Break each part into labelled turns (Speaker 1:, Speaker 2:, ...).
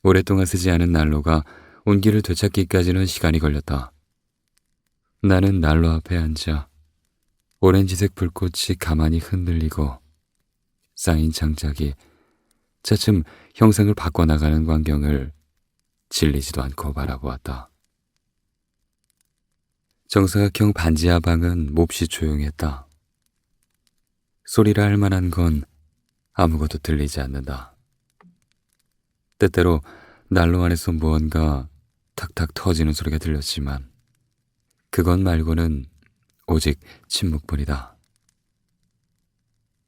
Speaker 1: 오랫동안 쓰지 않은 난로가 온기를 되찾기까지는 시간이 걸렸다. 나는 난로 앞에 앉아 오렌지색 불꽃이 가만히 흔들리고 쌓인 장작이 차츰 형상을 바꿔나가는 광경을 질리지도 않고 바라보았다. 정사각형 반지하 방은 몹시 조용했다. 소리라 할 만한 건 아무것도 들리지 않는다. 때때로 난로 안에서 무언가 탁탁 터지는 소리가 들렸지만 그것 말고는 오직 침묵뿐이다.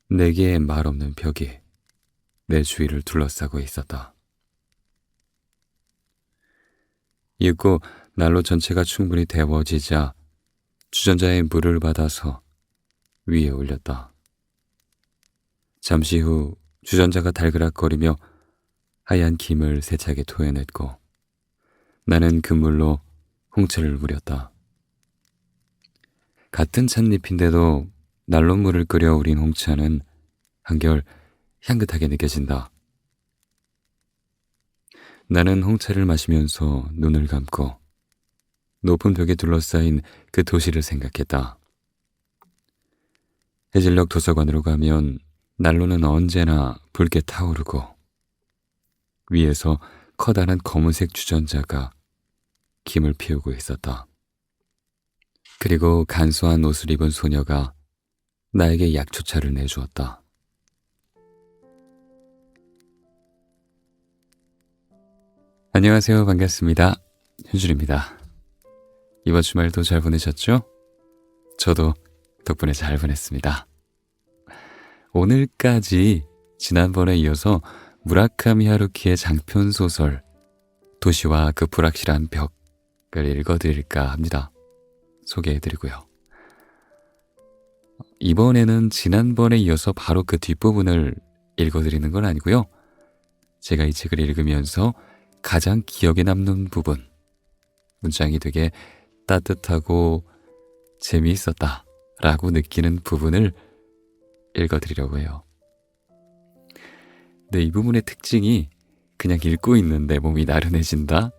Speaker 1: 네 개의 말 없는 벽이 내 주위를 둘러싸고 있었다. 이윽고 난로 전체가 충분히 데워지자 주전자에 물을 받아서 위에 올렸다. 잠시 후 주전자가 달그락거리며 하얀 김을 세차게 토해냈고 나는 그 물로 홍차를 우렸다. 같은 찻잎인데도 난로 물을 끓여 우린 홍차는 한결 향긋하게 느껴진다. 나는 홍차를 마시면서 눈을 감고 높은 벽에 둘러싸인 그 도시를 생각했다. 해질녘 도서관으로 가면 난로는 언제나 붉게 타오르고 위에서 커다란 검은색 주전자가 김을 피우고 있었다. 그리고 간소한 옷을 입은 소녀가 나에게 약초차를 내주었다. 안녕하세요. 반갑습니다. 현준입니다. 이번 주말도 잘 보내셨죠? 저도 덕분에 잘 보냈습니다. 오늘까지 지난번에 이어서 무라카미 하루키의 장편 소설 도시와 그 불확실한 벽을 읽어드릴까 합니다. 소개해드리고요. 이번에는 지난번에 이어서 바로 그 뒷부분을 읽어드리는 건 아니고요. 제가 이 책을 읽으면서 가장 기억에 남는 부분, 문장이 되게 따뜻하고 재미있었다 라고 느끼는 부분을 읽어드리려고 해요. 근데 이 부분의 특징이 그냥 읽고 있는데 몸이 나른해진다,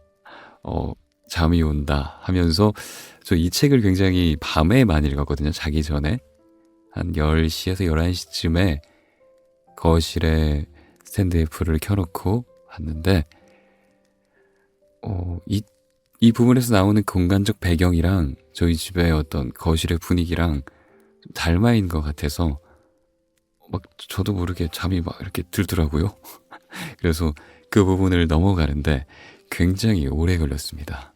Speaker 1: 잠이 온다 하면서 저 이 책을 굉장히 밤에 많이 읽었거든요. 자기 전에 한 10시에서 11시쯤에 거실에 스탠드 FM을 켜놓고 봤는데 이 부분에서 나오는 공간적 배경이랑 저희 집의 어떤 거실의 분위기랑 좀 닮아있는 것 같아서 막 저도 모르게 잠이 막 이렇게 들더라고요. 그래서 그 부분을 넘어가는데 굉장히 오래 걸렸습니다.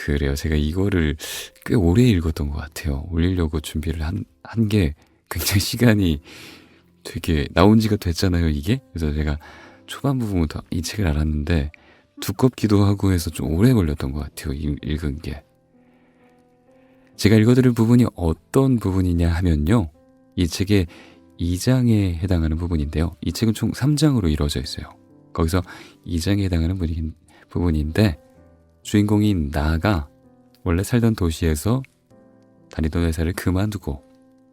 Speaker 1: 그래요. 제가 이거를 꽤 오래 읽었던 것 같아요. 올리려고 준비를 한 게 굉장히 시간이 되게 나온 지가 됐잖아요, 이게. 그래서 제가 초반 부분부터 이 책을 알았는데 두껍기도 하고 해서 좀 오래 걸렸던 것 같아요. 읽은 게. 제가 읽어드릴 부분이 어떤 부분이냐 하면요. 이 책의 2장에 해당하는 부분인데요. 이 책은 총 3장으로 이루어져 있어요. 거기서 2장에 해당하는 부분인데 주인공인 나가 원래 살던 도시에서 다니던 회사를 그만두고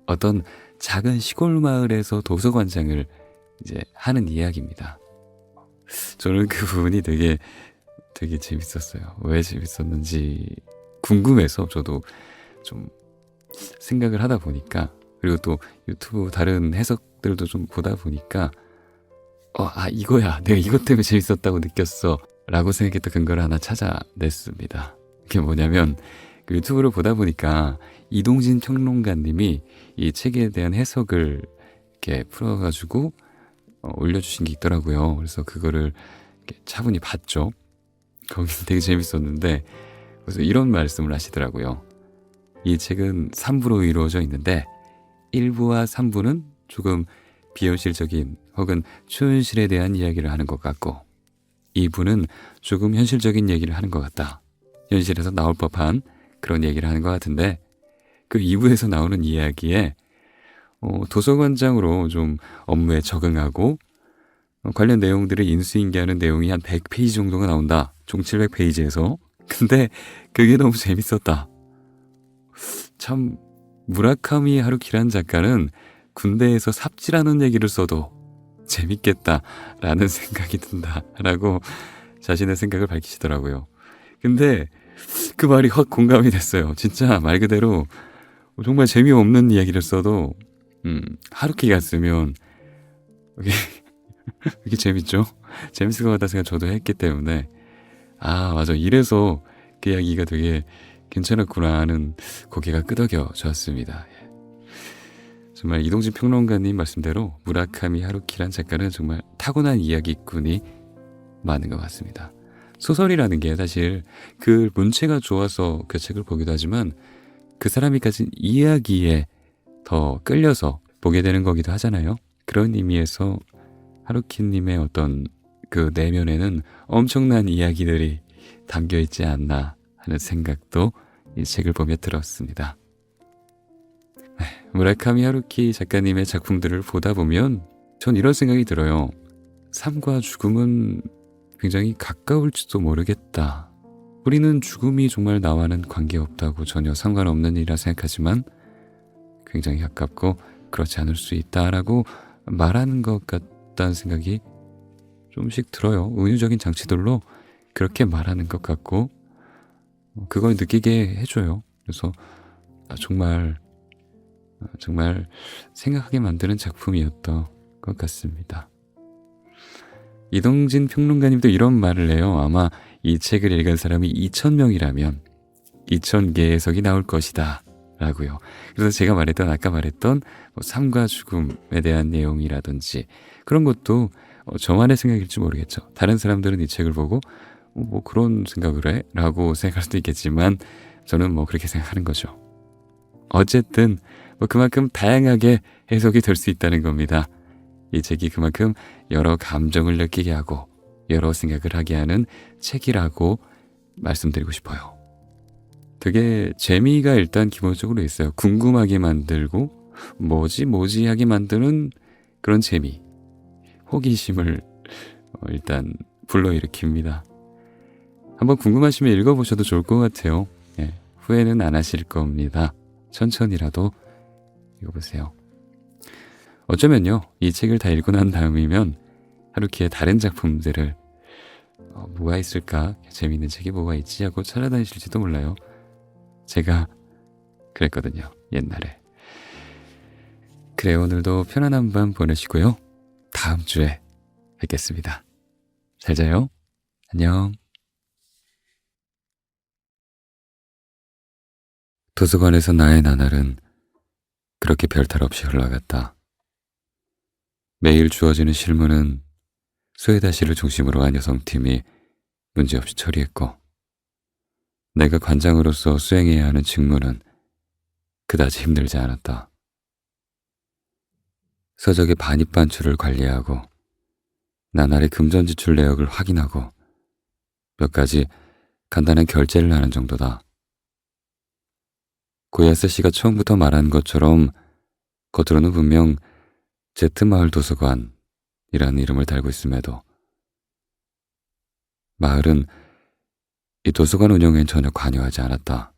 Speaker 1: 어떤 작은 시골 마을에서 도서관장을 이제 하는 이야기입니다. 저는 그 부분이 되게 재밌었어요. 왜 재밌었는지 궁금해서 저도 좀 생각을 하다 보니까, 그리고 또 유튜브 다른 해석들도 좀 보다 보니까 이거야, 내가 이것 때문에 재밌었다고 느꼈어 라고 생각했던 근거를 하나 찾아냈습니다. 그게 뭐냐면 그 유튜브를 보다 보니까 이동진 평론가님이 이 책에 대한 해석을 이렇게 풀어가지고 올려주신 게 있더라고요. 그래서 그거를 이렇게 차분히 봤죠. 거기 되게 재밌었는데, 그래서 이런 말씀을 하시더라고요. 이 책은 3부로 이루어져 있는데 1부와 3부는 조금 비현실적인 혹은 초현실에 대한 이야기를 하는 것 같고 2부는 조금 현실적인 얘기를 하는 것 같다. 현실에서 나올 법한 그런 얘기를 하는 것 같은데, 그 2부에서 나오는 이야기에 도서관장으로 좀 업무에 적응하고 관련 내용들을 인수인계하는 내용이 한 100페이지 정도가 나온다. 총 700페이지에서. 근데 그게 너무 재밌었다. 참 무라카미 하루키라는 작가는 군대에서 삽질하는 얘기를 써도 재밌겠다라는 생각이 든다라고 자신의 생각을 밝히시더라고요. 근데 그 말이 확 공감이 됐어요. 진짜 말 그대로 정말 재미없는 이야기를 써도 하루키가 쓰면 이게, 이게 재밌죠? 재밌을 것 같다 생각 저도 했기 때문에 아 맞아 이래서 그 이야기가 되게 괜찮았구나 하는 고개가 끄덕여졌습니다. 정말 이동진 평론가님 말씀대로 무라카미 하루키란 작가는 정말 타고난 이야기꾼이 많은 것 같습니다. 소설이라는 게 사실 그 문체가 좋아서 그 책을 보기도 하지만 그 사람이 가진 이야기에 더 끌려서 보게 되는 거기도 하잖아요. 그런 의미에서 하루키님의 어떤 그 내면에는 엄청난 이야기들이 담겨 있지 않나 하는 생각도 이 책을 보며 들었습니다. 무라카미 하루키 작가님의 작품들을 보다 보면 전 이런 생각이 들어요. 삶과 죽음은 굉장히 가까울지도 모르겠다. 우리는 죽음이 정말 나와는 관계없다고 전혀 상관없는 일이라 생각하지만 굉장히 가깝고 그렇지 않을 수 있다라고 말하는 것 같다는 생각이 조금씩 들어요. 은유적인 장치들로 그렇게 말하는 것 같고 그걸 느끼게 해줘요. 그래서 정말 생각하게 만드는 작품이었던 것 같습니다. 이동진 평론가님도 이런 말을 해요. 아마 이 책을 읽은 사람이 2,000명이라면 2,000개의 해석이 나올 것이다 라고요. 그래서 제가 아까 말했던 삶과 죽음에 대한 내용이라든지 그런 것도 저만의 생각일지 모르겠죠. 다른 사람들은 이 책을 보고 뭐 그런 생각을 해? 라고 생각할 수도 있겠지만 저는 뭐 그렇게 생각하는 거죠. 어쨌든 그만큼 다양하게 해석이 될 수 있다는 겁니다. 이 책이 그만큼 여러 감정을 느끼게 하고 여러 생각을 하게 하는 책이라고 말씀드리고 싶어요. 되게 재미가 일단 기본적으로 있어요. 궁금하게 만들고 뭐지 하게 만드는 그런 재미, 호기심을 일단 불러일으킵니다. 한번 궁금하시면 읽어보셔도 좋을 것 같아요. 예, 후회는 안 하실 겁니다. 천천히라도 읽어보세요. 어쩌면요, 이 책을 다 읽고 난 다음이면 하루키의 다른 작품들을 뭐가 있을까? 재미있는 책이 뭐가 있지? 하고 찾아다니실지도 몰라요. 제가 그랬거든요, 옛날에. 그래, 오늘도 편안한 밤 보내시고요. 다음 주에 뵙겠습니다. 잘 자요. 안녕. 도서관에서 나의 나날은 그렇게 별탈 없이 흘러갔다. 매일 주어지는 실무는 소에다 씨를 중심으로 한 여성팀이 문제없이 처리했고 내가 관장으로서 수행해야 하는 직무는 그다지 힘들지 않았다. 서적의 반입 반출을 관리하고 나날의 금전 지출 내역을 확인하고 몇 가지 간단한 결제를 하는 정도다. 고야스 씨가 처음부터 말한 것처럼 겉으로는 분명 제트마을 도서관이라는 이름을 달고 있음에도 마을은 이 도서관 운영엔 전혀 관여하지 않았다.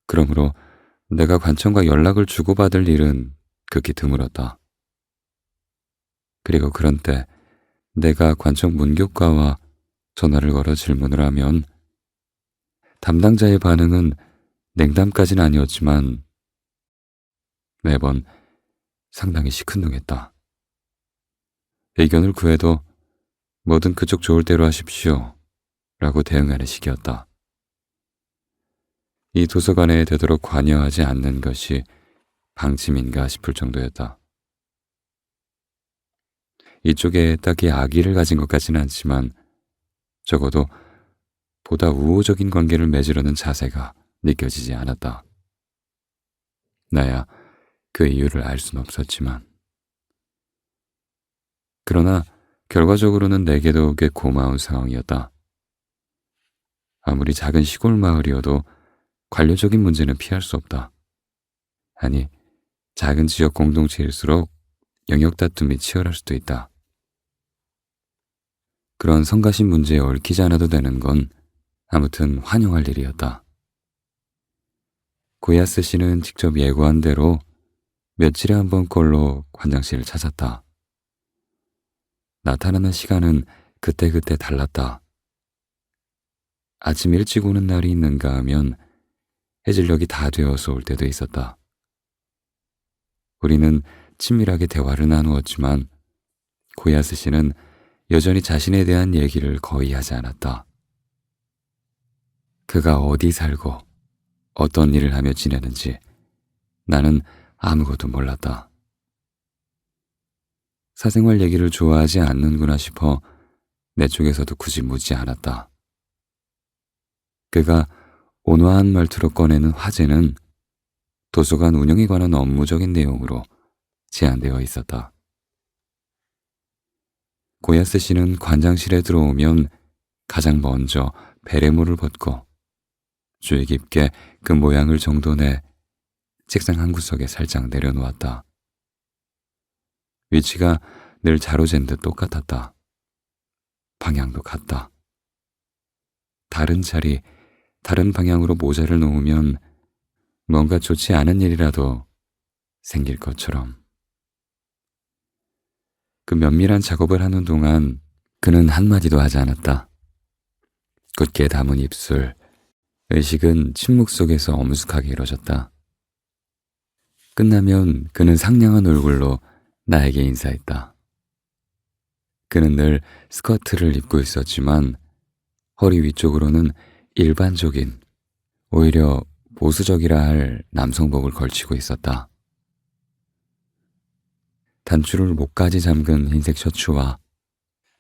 Speaker 1: 그러므로 내가 관청과 연락을 주고받을 일은 극히 드물었다. 그리고 그런 때 내가 관청 문교과와 전화를 걸어 질문을 하면 담당자의 반응은 냉담까지는 아니었지만 매번 상당히 시큰둥했다. 의견을 구해도 뭐든 그쪽 좋을 대로 하십시오 라고 대응하는 식이었다. 이 도서관에 되도록 관여하지 않는 것이 방침인가 싶을 정도였다. 이쪽에 딱히 악의를 가진 것 같지는 않지만 적어도 보다 우호적인 관계를 맺으려는 자세가 느껴지지 않았다. 나야 그 이유를 알 수는 없었지만 그러나 결과적으로는 내게도 꽤 고마운 상황이었다. 아무리 작은 시골 마을이어도 관료적인 문제는 피할 수 없다. 아니, 작은 지역 공동체일수록 영역 다툼이 치열할 수도 있다. 그런 성가신 문제에 얽히지 않아도 되는 건 아무튼 환영할 일이었다. 고야스 씨는 직접 예고한 대로 며칠에 한 번 꼴로 관장실을 찾았다. 나타나는 시간은 그때그때 달랐다. 아침 일찍 오는 날이 있는가 하면 해질녘이 다 되어서 올 때도 있었다. 우리는 친밀하게 대화를 나누었지만 고야스 씨는 여전히 자신에 대한 얘기를 거의 하지 않았다. 그가 어디 살고 어떤 일을 하며 지내는지 나는 아무것도 몰랐다. 사생활 얘기를 좋아하지 않는구나 싶어 내 쪽에서도 굳이 묻지 않았다. 그가 온화한 말투로 꺼내는 화제는 도서관 운영에 관한 업무적인 내용으로 제한되어 있었다. 고야스 씨는 관장실에 들어오면 가장 먼저 베레모를 벗고 주의 깊게 그 모양을 정돈해 책상 한 구석에 살짝 내려놓았다. 위치가 늘 자로 잰 듯 똑같았다. 방향도 같다. 다른 자리, 다른 방향으로 모자를 놓으면 뭔가 좋지 않은 일이라도 생길 것처럼. 그 면밀한 작업을 하는 동안 그는 한마디도 하지 않았다. 굳게 담은 입술, 의식은 침묵 속에서 엄숙하게 이뤄졌다. 끝나면 그는 상냥한 얼굴로 나에게 인사했다. 그는 늘 스커트를 입고 있었지만 허리 위쪽으로는 일반적인, 오히려 보수적이라 할 남성복을 걸치고 있었다. 단추를 목까지 잠근 흰색 셔츠와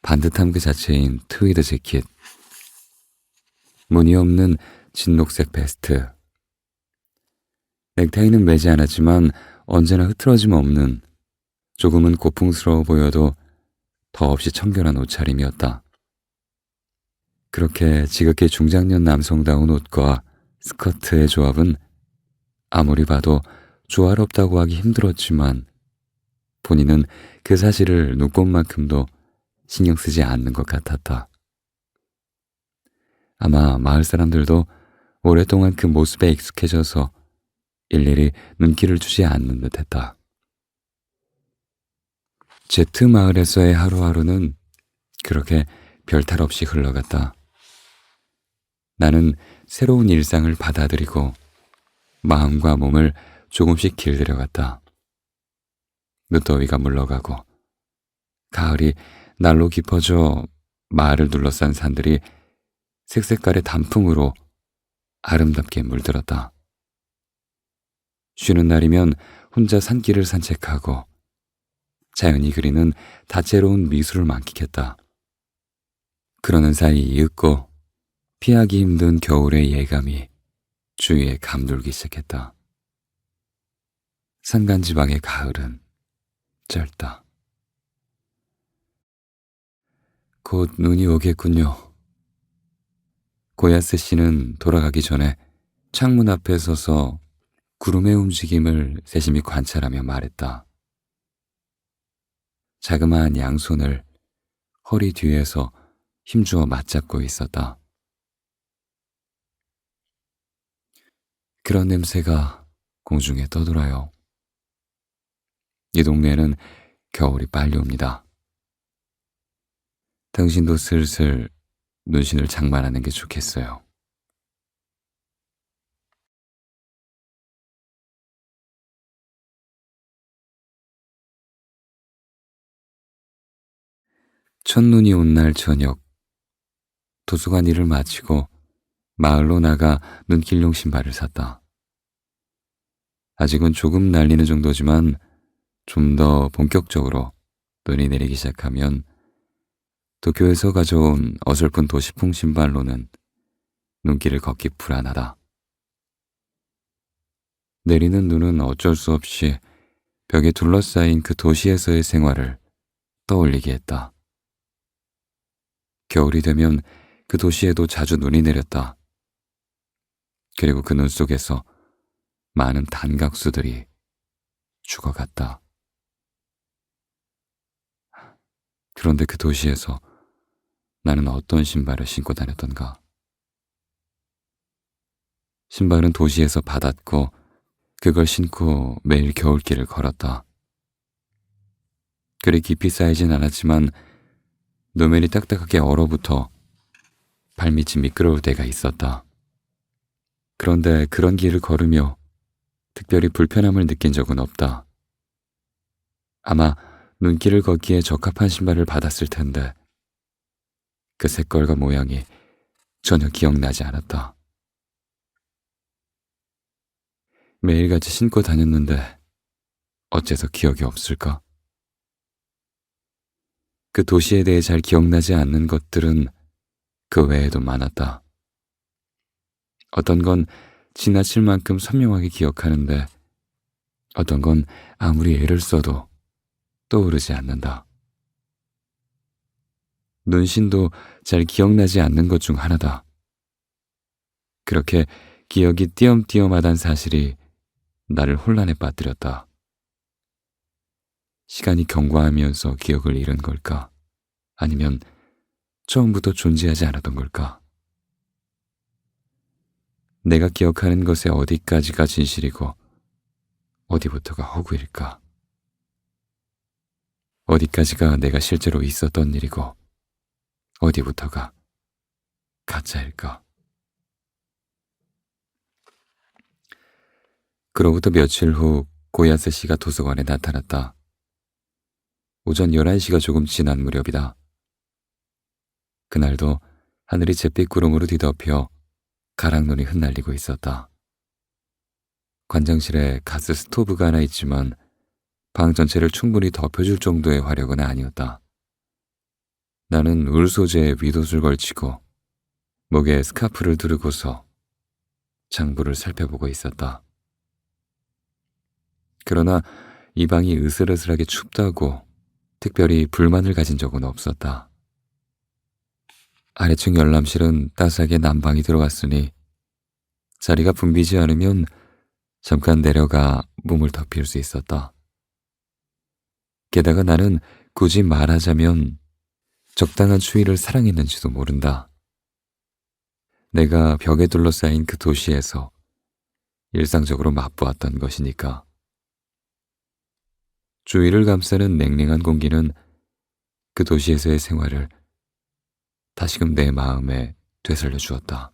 Speaker 1: 반듯함 그 자체인 트위드 재킷, 무늬 없는 진녹색 베스트, 넥타이는 매지 않았지만 언제나 흐트러짐 없는 조금은 고풍스러워 보여도 더없이 청결한 옷차림이었다. 그렇게 지극히 중장년 남성다운 옷과 스커트의 조합은 아무리 봐도 조화롭다고 하기 힘들었지만 본인은 그 사실을 눈꼽만큼도 신경 쓰지 않는 것 같았다. 아마 마을 사람들도 오랫동안 그 모습에 익숙해져서 일일이 눈길을 주지 않는 듯했다. 제트 마을에서의 하루하루는 그렇게 별탈 없이 흘러갔다. 나는 새로운 일상을 받아들이고 마음과 몸을 조금씩 길들여갔다. 늦더위가 물러가고 가을이 날로 깊어져 마을을 둘러싼 산들이 색색깔의 단풍으로 아름답게 물들었다. 쉬는 날이면 혼자 산길을 산책하고 자연이 그리는 다채로운 미술을 만끽했다. 그러는 사이 이윽고 피하기 힘든 겨울의 예감이 주위에 감돌기 시작했다. 산간지방의 가을은 짧다. 곧 눈이 오겠군요. 고야스 씨는 돌아가기 전에 창문 앞에 서서 구름의 움직임을 세심히 관찰하며 말했다. 자그마한 양손을 허리 뒤에서 힘주어 맞잡고 있었다. 그런 냄새가 공중에 떠돌아요. 이 동네에는 겨울이 빨리 옵니다. 당신도 슬슬 눈신을 장만하는 게 좋겠어요. 첫눈이 온 날 저녁, 도서관 일을 마치고 마을로 나가 눈길용 신발을 샀다. 아직은 조금 날리는 정도지만 좀 더 본격적으로 눈이 내리기 시작하면 도쿄에서 가져온 어설픈 도시풍 신발로는 눈길을 걷기 불안하다. 내리는 눈은 어쩔 수 없이 벽에 둘러싸인 그 도시에서의 생활을 떠올리게 했다. 겨울이 되면 그 도시에도 자주 눈이 내렸다. 그리고 그 눈 속에서 많은 단각수들이 죽어갔다. 그런데 그 도시에서 나는 어떤 신발을 신고 다녔던가. 신발은 도시에서 받았고 그걸 신고 매일 겨울길을 걸었다. 그리 깊이 쌓이진 않았지만 노면이 딱딱하게 얼어붙어 발밑이 미끄러울 때가 있었다. 그런데 그런 길을 걸으며 특별히 불편함을 느낀 적은 없다. 아마 눈길을 걷기에 적합한 신발을 받았을 텐데 그 색깔과 모양이 전혀 기억나지 않았다. 매일같이 신고 다녔는데 어째서 기억이 없을까? 그 도시에 대해 잘 기억나지 않는 것들은 그 외에도 많았다. 어떤 건 지나칠 만큼 선명하게 기억하는데 어떤 건 아무리 애를 써도 떠오르지 않는다. 눈신도 잘 기억나지 않는 것 중 하나다. 그렇게 기억이 띄엄띄엄하단 사실이 나를 혼란에 빠뜨렸다. 시간이 경과하면서 기억을 잃은 걸까? 아니면 처음부터 존재하지 않았던 걸까? 내가 기억하는 것의 어디까지가 진실이고 어디부터가 허구일까? 어디까지가 내가 실제로 있었던 일이고 어디부터가 가짜일까? 그로부터 며칠 후 고야스 씨가 도서관에 나타났다. 오전 11시가 조금 지난 무렵이다. 그날도 하늘이 잿빛 구름으로 뒤덮여 가랑눈이 흩날리고 있었다. 관장실에 가스 스토브가 하나 있지만 방 전체를 충분히 덮여줄 정도의 화력은 아니었다. 나는 울 소재의 윗옷을 걸치고 목에 스카프를 두르고서 장부를 살펴보고 있었다. 그러나 이 방이 으슬으슬하게 춥다고 특별히 불만을 가진 적은 없었다. 아래층 열람실은 따스하게 난방이 들어왔으니 자리가 붐비지 않으면 잠깐 내려가 몸을 덮일 수 있었다. 게다가 나는 굳이 말하자면 적당한 추위를 사랑했는지도 모른다. 내가 벽에 둘러싸인 그 도시에서 일상적으로 맛보았던 것이니까. 주위를 감싸는 냉랭한 공기는 그 도시에서의 생활을 다시금 내 마음에 되살려 주었다.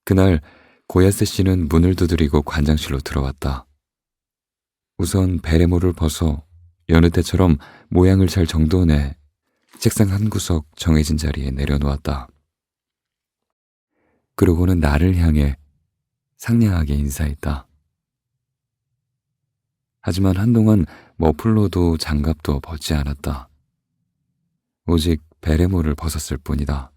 Speaker 1: 그날 고야스 씨는 문을 두드리고 관장실로 들어왔다. 우선 베레모를 벗어 여느 때처럼 모양을 잘 정돈해 책상 한 구석 정해진 자리에 내려놓았다. 그러고는 나를 향해 상냥하게 인사했다. 하지만 한동안 머플러도 장갑도 벗지 않았다. 오직 베레모를 벗었을 뿐이다.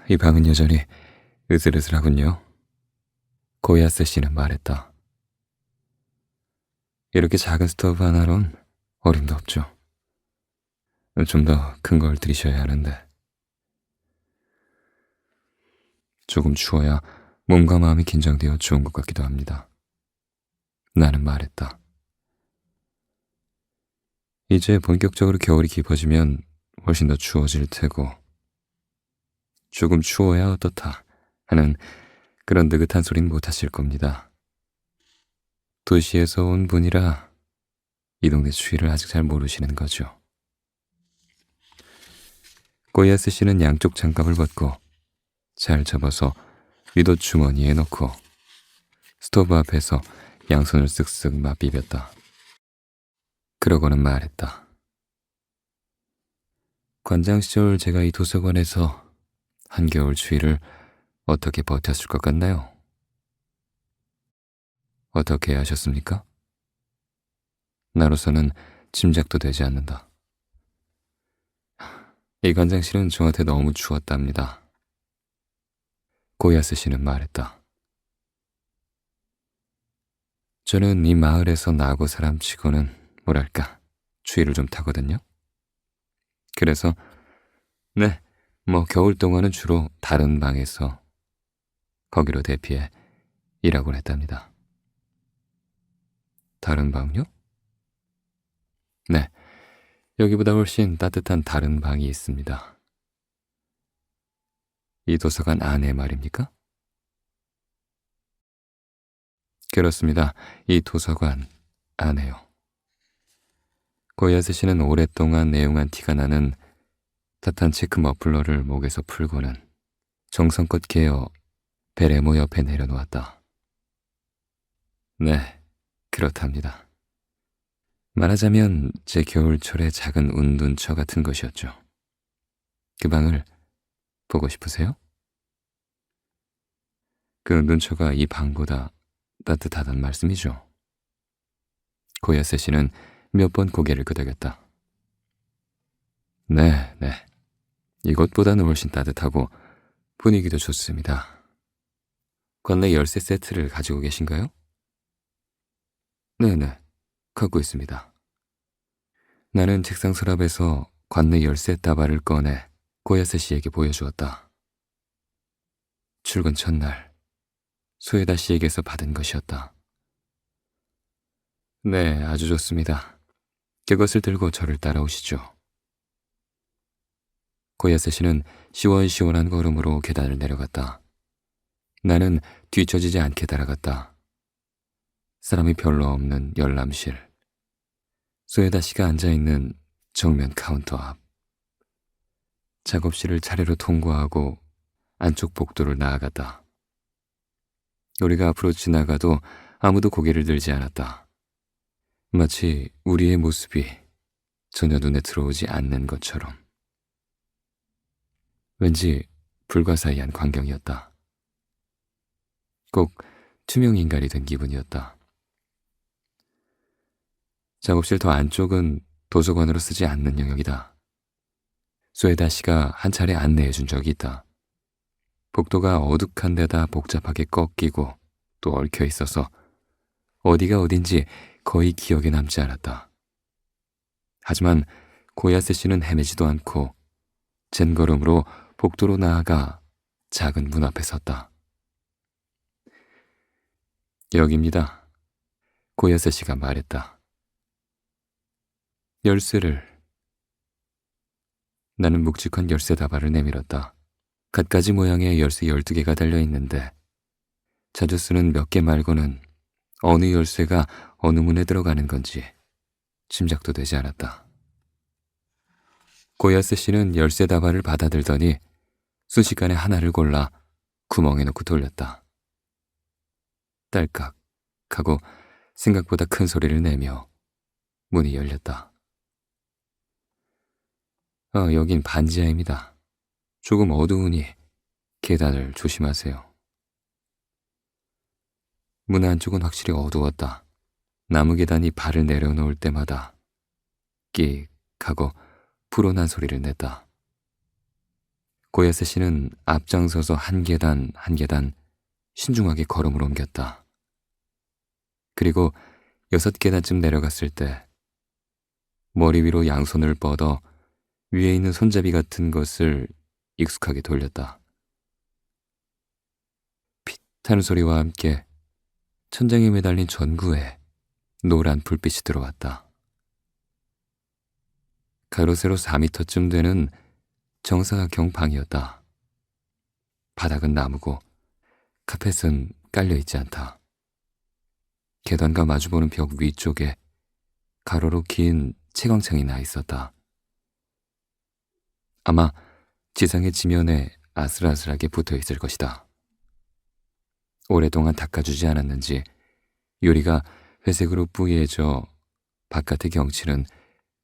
Speaker 1: 이 방은 여전히 으슬으슬하군요. 고야스 씨는 말했다. 이렇게 작은 스토브 하나론 어림도 없죠. 좀 더 큰 걸 들이셔야 하는데. 조금 추워야 몸과 마음이 긴장되어 좋은 것 같기도 합니다. 나는 말했다. 이제 본격적으로 겨울이 깊어지면 훨씬 더 추워질 테고 조금 추워야 어떻다 하는 그런 느긋한 소리는 못하실 겁니다. 도시에서 온 분이라 이 동네 추위를 아직 잘 모르시는 거죠. 고야스 씨는 양쪽 장갑을 벗고 잘 접어서 윗옷 주머니에 넣고 스토브 앞에서 양손을 쓱쓱 맞비볐다. 그러고는 말했다. 관장 시절 제가 이 도서관에서 한겨울 추위를 어떻게 버텼을 것 같나요? 어떻게 하셨습니까? 나로서는 짐작도 되지 않는다. 이 관장실은 저한테 너무 추웠답니다. 고야스 씨는 말했다. 저는 이 마을에서 나고 사람치고는 뭐랄까 추위를 좀 타거든요. 그래서 겨울 동안은 주로 다른 방에서 거기로 대피해 일하곤 했답니다. 다른 방요? 네, 여기보다 훨씬 따뜻한 다른 방이 있습니다. 이 도서관 안에 말입니까? 그렇습니다. 이 도서관 안에요. 고야스 씨는 오랫동안 애용한 티가 나는 따뜻한 체크 머플러를 목에서 풀고는 정성껏 개어 베레모 옆에 내려놓았다. 네, 그렇답니다. 말하자면 제 겨울철의 작은 운둔처 같은 것이었죠. 그 방을 보고 싶으세요? 그 운둔처가 이 방보다 따뜻하단 말씀이죠. 고야세 씨는 몇 번 고개를 끄덕였다. 네, 네. 이것보다는 훨씬 따뜻하고 분위기도 좋습니다. 관내 열쇠 세트를 가지고 계신가요? 네네, 갖고 있습니다. 나는 책상 서랍에서 관내 열쇠 다발을 꺼내 고야세 씨에게 보여주었다. 출근 첫날, 소에다 씨에게서 받은 것이었다. 네, 아주 좋습니다. 그것을 들고 저를 따라오시죠. 고야세 씨는 시원시원한 걸음으로 계단을 내려갔다. 나는 뒤처지지 않게 따라갔다. 사람이 별로 없는 열람실. 소에다 씨가 앉아있는 정면 카운터 앞. 작업실을 차례로 통과하고 안쪽 복도를 나아갔다. 우리가 앞으로 지나가도 아무도 고개를 들지 않았다. 마치 우리의 모습이 전혀 눈에 들어오지 않는 것처럼. 왠지 불가사의한 광경이었다. 꼭 투명 인간이 된 기분이었다. 작업실 더 안쪽은 도서관으로 쓰지 않는 영역이다. 소에다 씨가 한 차례 안내해 준 적이 있다. 복도가 어둑한 데다 복잡하게 꺾이고 또 얽혀 있어서 어디가 어딘지 거의 기억에 남지 않았다. 하지만 고야세 씨는 헤매지도 않고 젠걸음으로 복도로 나아가 작은 문 앞에 섰다. 여기입니다. 고야세 씨가 말했다. 열쇠를. 나는 묵직한 열쇠 다발을 내밀었다. 갖가지 모양의 열쇠 12개가 달려있는데 자주 쓰는 몇 개 말고는 어느 열쇠가 어느 문에 들어가는 건지 짐작도 되지 않았다. 고야스 씨는 열쇠 다발을 받아들더니 순식간에 하나를 골라 구멍에 넣고 돌렸다. 딸깍 하고 생각보다 큰 소리를 내며 문이 열렸다. 여긴 반지하입니다. 조금 어두우니 계단을 조심하세요. 문 안쪽은 확실히 어두웠다. 나무 계단이 발을 내려놓을 때마다 끽 하고 불어난 소리를 냈다. 고야세 씨는 앞장서서 한 계단 한 계단 신중하게 걸음을 옮겼다. 그리고 6계단쯤 내려갔을 때 머리 위로 양손을 뻗어 위에 있는 손잡이 같은 것을 익숙하게 돌렸다. 핏 하는 소리와 함께 천장에 매달린 전구에 노란 불빛이 들어왔다. 가로 세로 4미터쯤 되는 정사각형 방이었다. 바닥은 나무고 카펫은 깔려있지 않다. 계단과 마주보는 벽 위쪽에 가로로 긴 채광창이 나 있었다. 아마 지상의 지면에 아슬아슬하게 붙어있을 것이다. 오랫동안 닦아주지 않았는지 유리가 회색으로 뿌예져 바깥의 경치는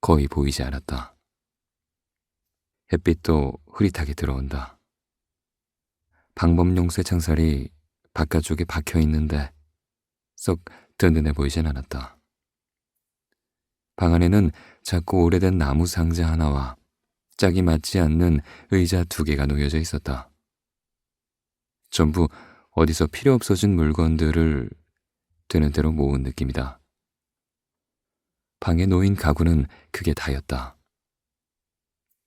Speaker 1: 거의 보이지 않았다. 햇빛도 흐릿하게 들어온다. 방범용 쇠창살이 바깥쪽에 박혀있는데 썩 든든해 보이진 않았다. 방 안에는 작고 오래된 나무 상자 하나와 짝이 맞지 않는 의자 2개가 놓여져 있었다. 전부 어디서 필요 없어진 물건들을 되는 대로 모은 느낌이다. 방에 놓인 가구는 그게 다였다.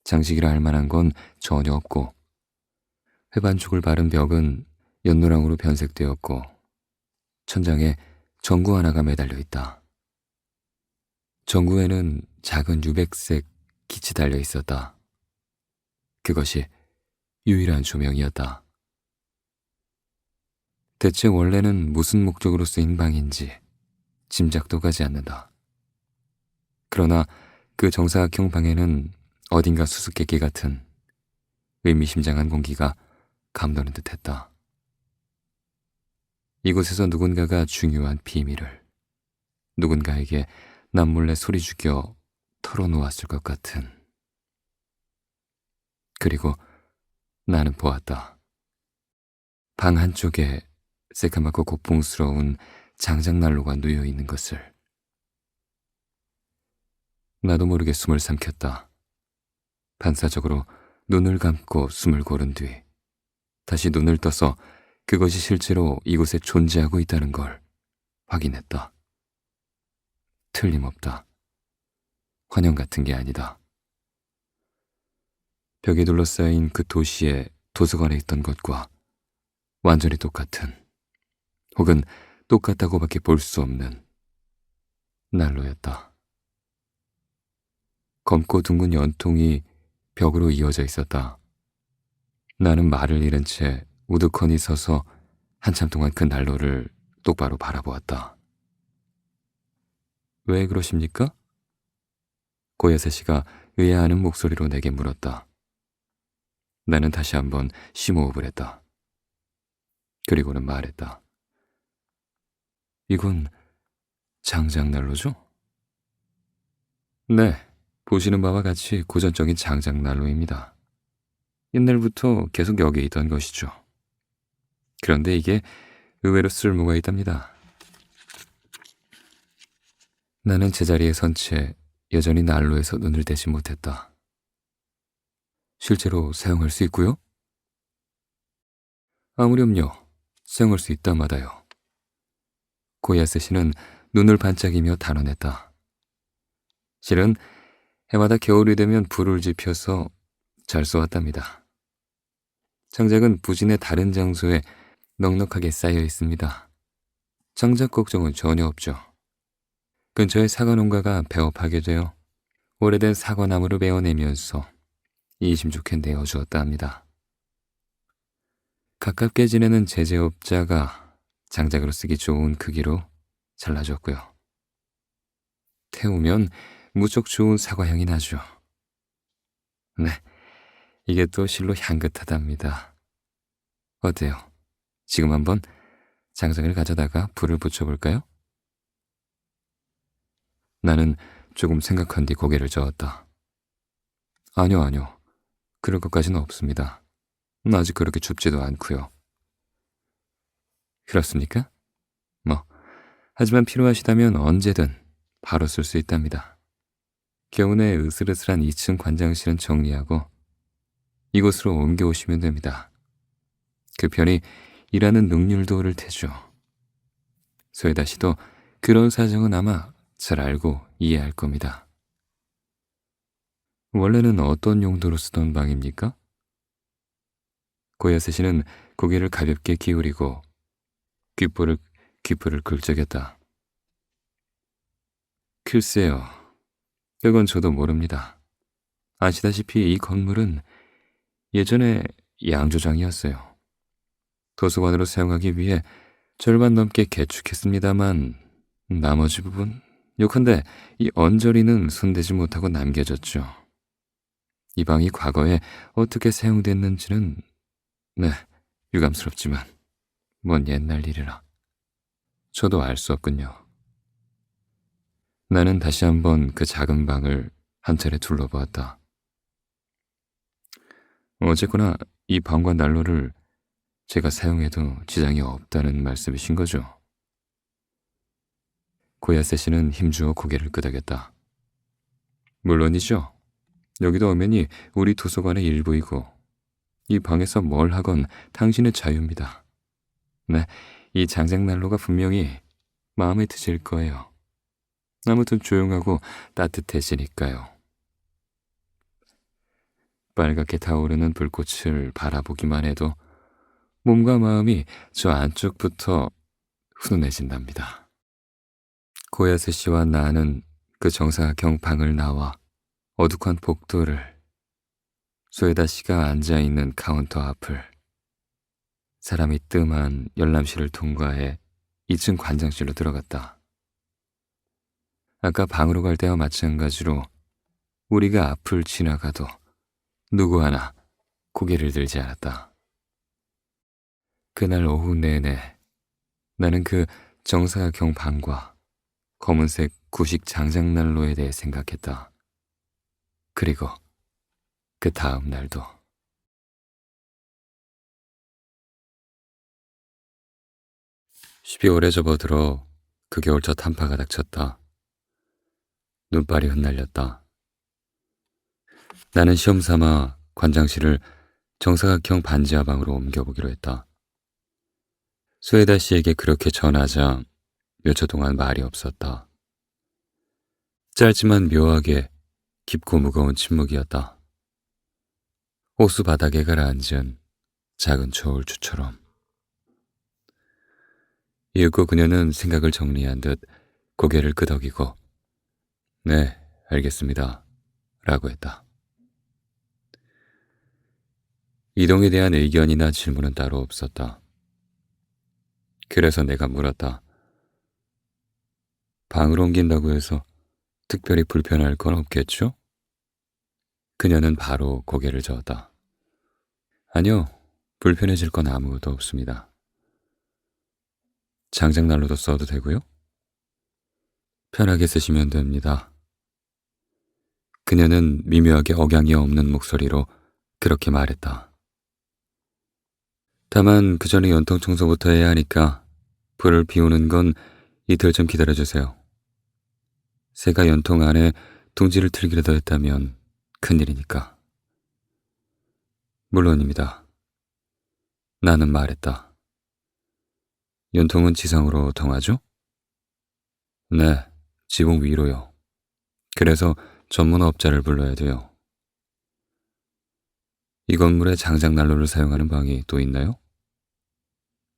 Speaker 1: 장식이라 할 만한 건 전혀 없고 회반죽을 바른 벽은 연노랑으로 변색되었고 천장에 전구 하나가 매달려 있다. 전구에는 작은 유백색 빛이 달려 있었다. 그것이 유일한 조명이었다. 대체 원래는 무슨 목적으로 쓰인 방인지 짐작도 가지 않는다. 그러나 그 정사각형 방에는 어딘가 수수께끼 같은 의미심장한 공기가 감도는 듯했다. 이곳에서 누군가가 중요한 비밀을 누군가에게 남몰래 소리 죽여 털어놓았을 것 같은. 그리고 나는 보았다. 방 한쪽에 새까맣고 고풍스러운 장작난로가 누워 있는 것을. 나도 모르게 숨을 삼켰다. 반사적으로 눈을 감고 숨을 고른 뒤 다시 눈을 떠서 그것이 실제로 이곳에 존재하고 있다는 걸 확인했다. 틀림없다. 환영 같은 게 아니다. 벽에 둘러싸인 그 도시의 도서관에 있던 것과 완전히 똑같은, 혹은 똑같다고밖에 볼 수 없는 난로였다. 검고 둥근 연통이 벽으로 이어져 있었다. 나는 말을 잃은 채 우두커니 서서 한참 동안 그 난로를 똑바로 바라보았다. 왜 그러십니까? 고야세 씨가 의아하는 목소리로 내게 물었다. 나는 다시 한번 심호흡을 했다. 그리고는 말했다. 이건 장작난로죠? 네, 보시는 바와 같이 고전적인 장작난로입니다. 옛날부터 계속 여기에 있던 것이죠. 그런데 이게 의외로 쓸모가 있답니다. 나는 제자리에 선 채 여전히 난로에서 눈을 떼지 못했다. 실제로 사용할 수 있고요? 아무렴요. 사용할 수 있다마다요. 고야세 씨는 눈을 반짝이며 단언했다. 실은 해마다 겨울이 되면 불을 지펴서 잘 쏘았답니다. 장작은 부진의 다른 장소에 넉넉하게 쌓여 있습니다. 장작 걱정은 전혀 없죠. 근처에 사과 농가가 배업하게 되어 오래된 사과나무를 베어내면서 이심 좋게 내어주었다 합니다. 가깝게 지내는 제재업자가 장작으로 쓰기 좋은 크기로 잘라줬고요. 태우면 무척 좋은 사과향이 나죠. 네, 이게 또 실로 향긋하답니다. 어때요? 지금 한번 장작을 가져다가 불을 붙여볼까요? 나는 조금 생각한 뒤 고개를 저었다. 아니요. 그럴 것까지는 없습니다. 아직 그렇게 춥지도 않고요. 그렇습니까? 하지만 필요하시다면 언제든 바로 쓸 수 있답니다. 겨우내 으슬으슬한 2층 관장실은 정리하고 이곳으로 옮겨오시면 됩니다. 그 편이 일하는 능률도 오를 테죠. 소에다 씨도 그런 사정은 아마 잘 알고 이해할 겁니다. 원래는 어떤 용도로 쓰던 방입니까? 고야세 씨는 고개를 가볍게 기울이고 귓불을 긁적였다. 글쎄요, 그건 저도 모릅니다. 아시다시피 이 건물은 예전에 양조장이었어요. 도서관으로 사용하기 위해 절반 넘게 개축했습니다만 나머지 부분, 요컨대 이 언저리는 손대지 못하고 남겨졌죠. 이 방이 과거에 어떻게 사용됐는지는 유감스럽지만 먼 옛날 일이라 저도 알 수 없군요. 나는 다시 한번 그 작은 방을 한 차례 둘러보았다. 어쨌거나 이 방과 난로를 제가 사용해도 지장이 없다는 말씀이신 거죠? 고야세 씨는 힘주어 고개를 끄덕였다. 물론이죠. 여기도 엄연히 우리 도서관의 일부이고 이 방에서 뭘 하건 당신의 자유입니다. 네, 이 장작난로가 분명히 마음에 드실 거예요. 아무튼 조용하고 따뜻해지니까요. 빨갛게 타오르는 불꽃을 바라보기만 해도 몸과 마음이 저 안쪽부터 훈훈해진답니다. 고야세 씨와 나는 그 정사각형 방을 나와 어둑한 복도를, 소에다 씨가 앉아있는 카운터 앞을, 사람이 뜸한 열람실을 통과해 2층 관장실로 들어갔다. 아까 방으로 갈 때와 마찬가지로 우리가 앞을 지나가도 누구 하나 고개를 들지 않았다. 그날 오후 내내 나는 그 정사각형 방과 검은색 구식 장작난로에 대해 생각했다. 그리고 그 다음 날도. (12월에) 접어들어 그 겨울 첫 한파가 닥쳤다. 눈발이 흩날렸다. 나는 시험 삼아 관장실을 정사각형 반지하방으로 옮겨보기로 했다. 수에다 씨에게 그렇게 전하자 몇 초 동안 말이 없었다. 짧지만 묘하게 깊고 무거운 침묵이었다. 호수 바닥에 가라앉은 작은 저울추처럼. 이윽고 그녀는 생각을 정리한 듯 고개를 끄덕이고 네, 알겠습니다. 라고 했다. 이동에 대한 의견이나 질문은 따로 없었다. 그래서 내가 물었다. 방으로 옮긴다고 해서 특별히 불편할 건 없겠죠? 그녀는 바로 고개를 저었다. 아니요, 불편해질 건 아무것도 없습니다. 장작난로도 써도 되고요? 편하게 쓰시면 됩니다. 그녀는 미묘하게 억양이 없는 목소리로 그렇게 말했다. 다만 그 전에 연통 청소부터 해야 하니까 불을 피우는 건 이틀 좀 기다려주세요. 새가 연통 안에 둥지를 틀기라도 했다면 큰일이니까. 물론입니다. 나는 말했다. 연통은 지상으로 통하죠? 네, 지붕 위로요. 그래서 전문업자를 불러야 돼요. 이 건물에 장작난로를 사용하는 방이 또 있나요?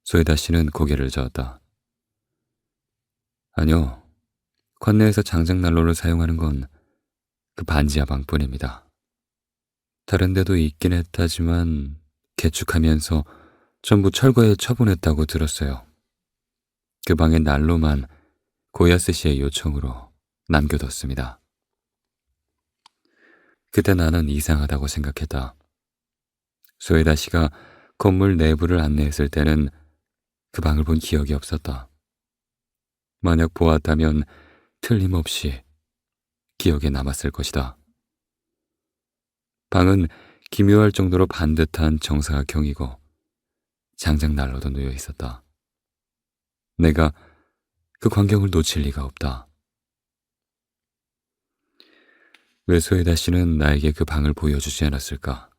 Speaker 1: 소에다 씨는 고개를 저었다. 아니요, 관내에서 장작난로를 사용하는 건 그 반지하 방뿐입니다. 다른 데도 있긴 했다지만 개축하면서 전부 철거해 처분했다고 들었어요. 그 방의 난로만 고야스 씨의 요청으로 남겨뒀습니다. 그때 나는 이상하다고 생각했다. 소에다 씨가 건물 내부를 안내했을 때는 그 방을 본 기억이 없었다. 만약 보았다면 틀림없이 기억에 남았을 것이다. 방은 기묘할 정도로 반듯한 정사각형이고 장작난로도 놓여 있었다. 내가 그 광경을 놓칠 리가 없다. 왜 소에다 씨는 나에게 그 방을 보여주지 않았을까?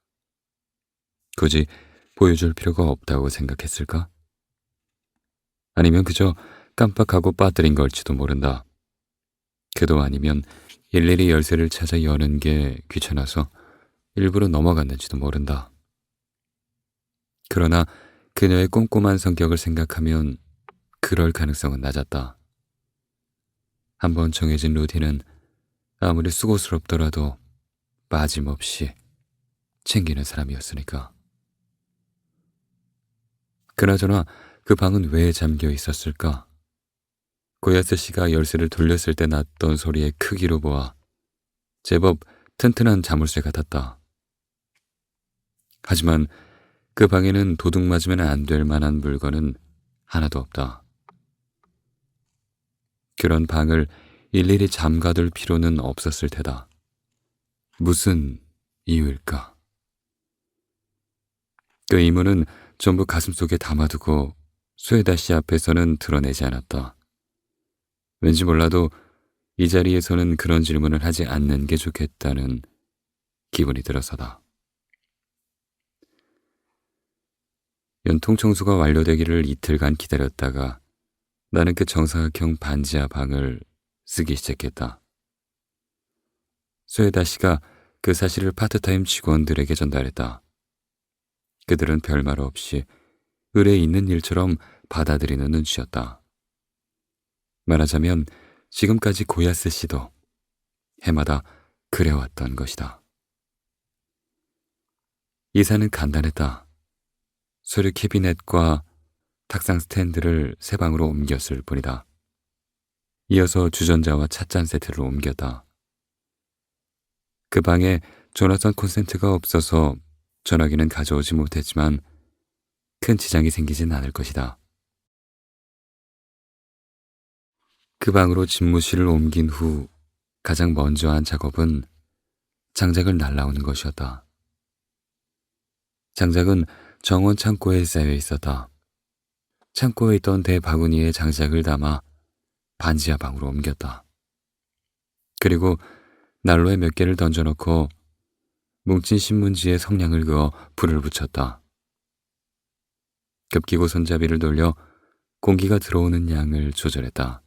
Speaker 1: 굳이 보여줄 필요가 없다고 생각했을까? 아니면 그저 깜빡하고 빠뜨린 걸지도 모른다. 그도 아니면 일일이 열쇠를 찾아 여는 게 귀찮아서 일부러 넘어갔는지도 모른다. 그러나 그녀의 꼼꼼한 성격을 생각하면 그럴 가능성은 낮았다. 한번 정해진 루틴은 아무리 수고스럽더라도 빠짐없이 챙기는 사람이었으니까. 그나저나 그 방은 왜 잠겨 있었을까? 고야스 씨가 열쇠를 돌렸을 때 났던 소리의 크기로 보아 제법 튼튼한 자물쇠 같았다. 하지만 그 방에는 도둑 맞으면 안 될 만한 물건은 하나도 없다. 그런 방을 일일이 잠가둘 필요는 없었을 테다. 무슨 이유일까? 그 의문은 전부 가슴속에 담아두고 소에다 씨 앞에서는 드러내지 않았다. 왠지 몰라도 이 자리에서는 그런 질문을 하지 않는 게 좋겠다는 기분이 들어서다. 연통 청소가 완료되기를 이틀간 기다렸다가 나는 그 정사각형 반지하 방을 쓰기 시작했다. 소에다 씨가 그 사실을 파트타임 직원들에게 전달했다. 그들은 별말 없이 의뢰 있는 일처럼 받아들이는 눈치였다. 말하자면 지금까지 고야스 씨도 해마다 그래왔던 것이다. 이사는 간단했다. 서류 캐비넷과 탁상 스탠드를 새 방으로 옮겼을 뿐이다. 이어서 주전자와 찻잔 세트를 옮겼다. 그 방에 조나선 콘센트가 없어서 전화기는 가져오지 못했지만 큰 지장이 생기진 않을 것이다. 그 방으로 집무실을 옮긴 후 가장 먼저 한 작업은 장작을 날라오는 것이었다. 장작은 정원 창고에 쌓여 있었다. 창고에 있던 대바구니에 장작을 담아 반지하 방으로 옮겼다. 그리고 난로에 몇 개를 던져놓고 뭉친 신문지에 성냥을 그어 불을 붙였다. 겹기고 손잡이를 돌려 공기가 들어오는 양을 조절했다.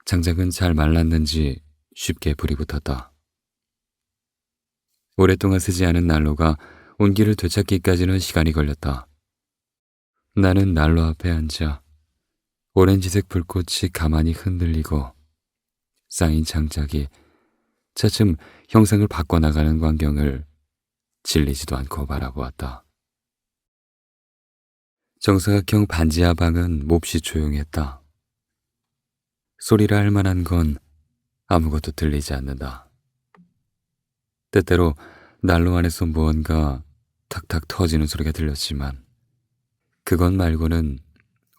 Speaker 1: 장작은 잘 말랐는지 쉽게 불이 붙었다. 오랫동안 쓰지 않은 난로가 온기를 되찾기까지는 시간이 걸렸다. 나는 난로 앞에 앉아 오렌지색 불꽃이 가만히 흔들리고 쌓인 장작이 차츰 형상을 바꿔나가는 광경을 질리지도 않고 바라보았다. 정사각형 반지하 방은 몹시 조용했다. 소리라 할 만한 건 아무것도 들리지 않는다. 때때로 난로 안에서 무언가 탁탁 터지는 소리가 들렸지만 그것 말고는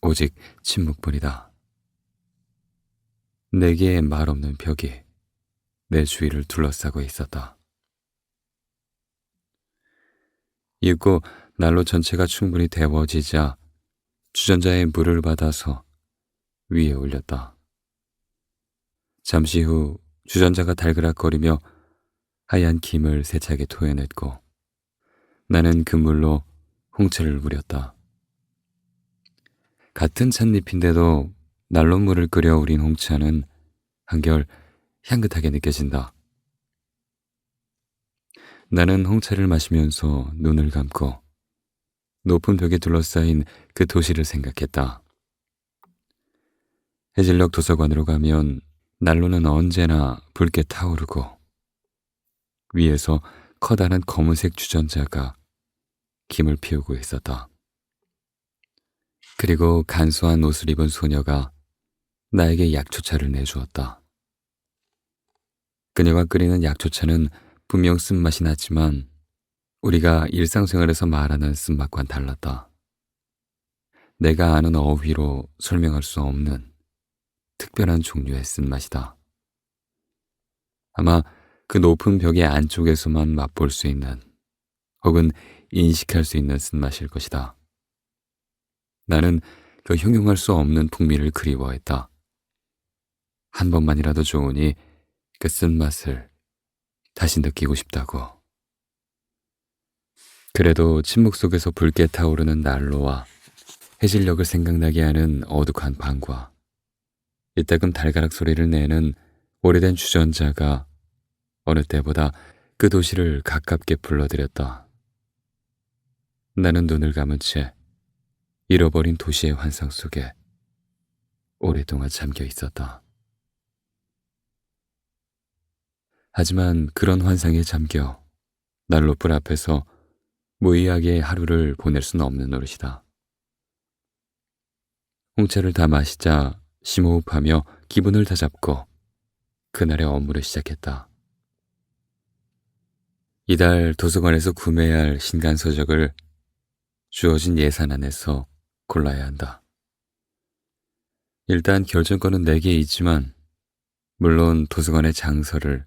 Speaker 1: 오직 침묵뿐이다. 네 개의 말 없는 벽이 내 주위를 둘러싸고 있었다. 이윽고 난로 전체가 충분히 데워지자 주전자에 물을 받아서 위에 올렸다. 잠시 후 주전자가 달그락거리며 하얀 김을 세차게 토해냈고 나는 그 물로 홍채를 우렸다. 같은 찻잎인데도 난로물을 끓여 우린 홍차는 한결 향긋하게 느껴진다. 나는 홍차를 마시면서 눈을 감고 높은 벽에 둘러싸인 그 도시를 생각했다. 해질녘 도서관으로 가면 난로는 언제나 붉게 타오르고 위에서 커다란 검은색 주전자가 김을 피우고 있었다. 그리고 간소한 옷을 입은 소녀가 나에게 약초차를 내주었다. 그녀가 끓이는 약초차는 분명 쓴맛이 났지만 우리가 일상생활에서 말하는 쓴맛과는 달랐다. 내가 아는 어휘로 설명할 수 없는 특별한 종류의 쓴맛이다. 아마 그 높은 벽의 안쪽에서만 맛볼 수 있는 혹은 인식할 수 있는 쓴맛일 것이다. 나는 그 형용할 수 없는 풍미를 그리워했다. 한 번만이라도 좋으니 그 쓴맛을 다시 느끼고 싶다고. 그래도 침묵 속에서 붉게 타오르는 난로와 해질녘을 생각나게 하는 어둑한 방과 이따금 달가락 소리를 내는 오래된 주전자가 어느 때보다 그 도시를 가깝게 불러들였다. 나는 눈을 감은 채 잃어버린 도시의 환상 속에 오랫동안 잠겨 있었다. 하지만 그런 환상에 잠겨 난로불 앞에서 무의하게 하루를 보낼 수는 없는 노릇이다. 홍차를 다 마시자 심호흡하며 기분을 다잡고 그날의 업무를 시작했다. 이달 도서관에서 구매해야 할 신간 서적을 주어진 예산 안에서 골라야 한다. 일단 결정권은 내게 있지만 물론 도서관의 장서를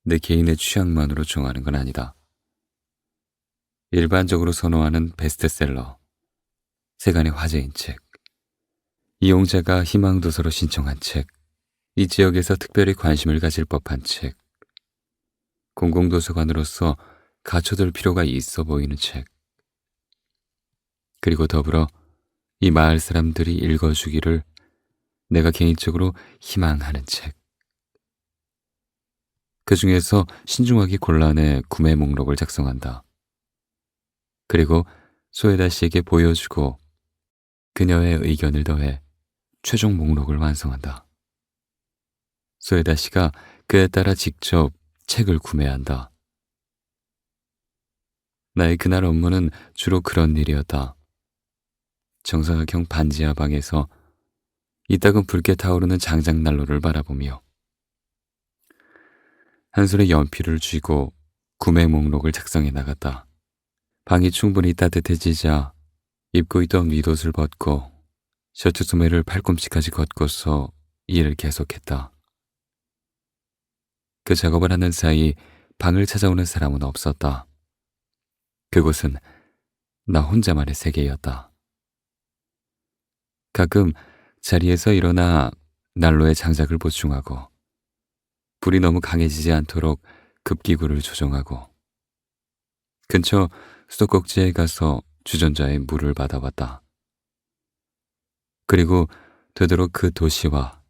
Speaker 1: 내 개인의 취향만으로 정하는 건 아니다. 일반적으로 선호하는 베스트셀러, 세간의 화제인 책, 이용자가 희망도서로 신청한 책, 이 지역에서 특별히 관심을 가질 법한 책, 공공도서관으로서 갖춰둘 필요가 있어 보이는 책, 그리고 더불어 이 마을 사람들이 읽어주기를 내가 개인적으로 희망하는 책. 그 중에서 신중하게 골라내 구매 목록을 작성한다. 그리고 소에다 씨에게 보여주고 그녀의 의견을 더해 최종 목록을 완성한다. 소에다 씨가 그에 따라 직접 책을 구매한다. 나의 그날 업무는 주로 그런 일이었다. 정사각형 반지하 방에서 이따금 붉게 타오르는 장작난로를 바라보며 한 손에 연필을 쥐고 구매 목록을 작성해 나갔다. 방이 충분히 따뜻해지자 입고 있던 윗옷을 벗고 셔츠 소매를 팔꿈치까지 걷고서 일을 계속했다. 그 작업을 하는 사이 방을 찾아오는 사람은 없었다. 그곳은 나 혼자만의 세계였다. 가끔 자리에서 일어나 난로에 장작을 보충하고 불이 너무 강해지지 않도록 급기구를 조정하고 근처 수도꼭지에 가서 주전자에 물을 받아왔다. 그리고 되도록 그 도시와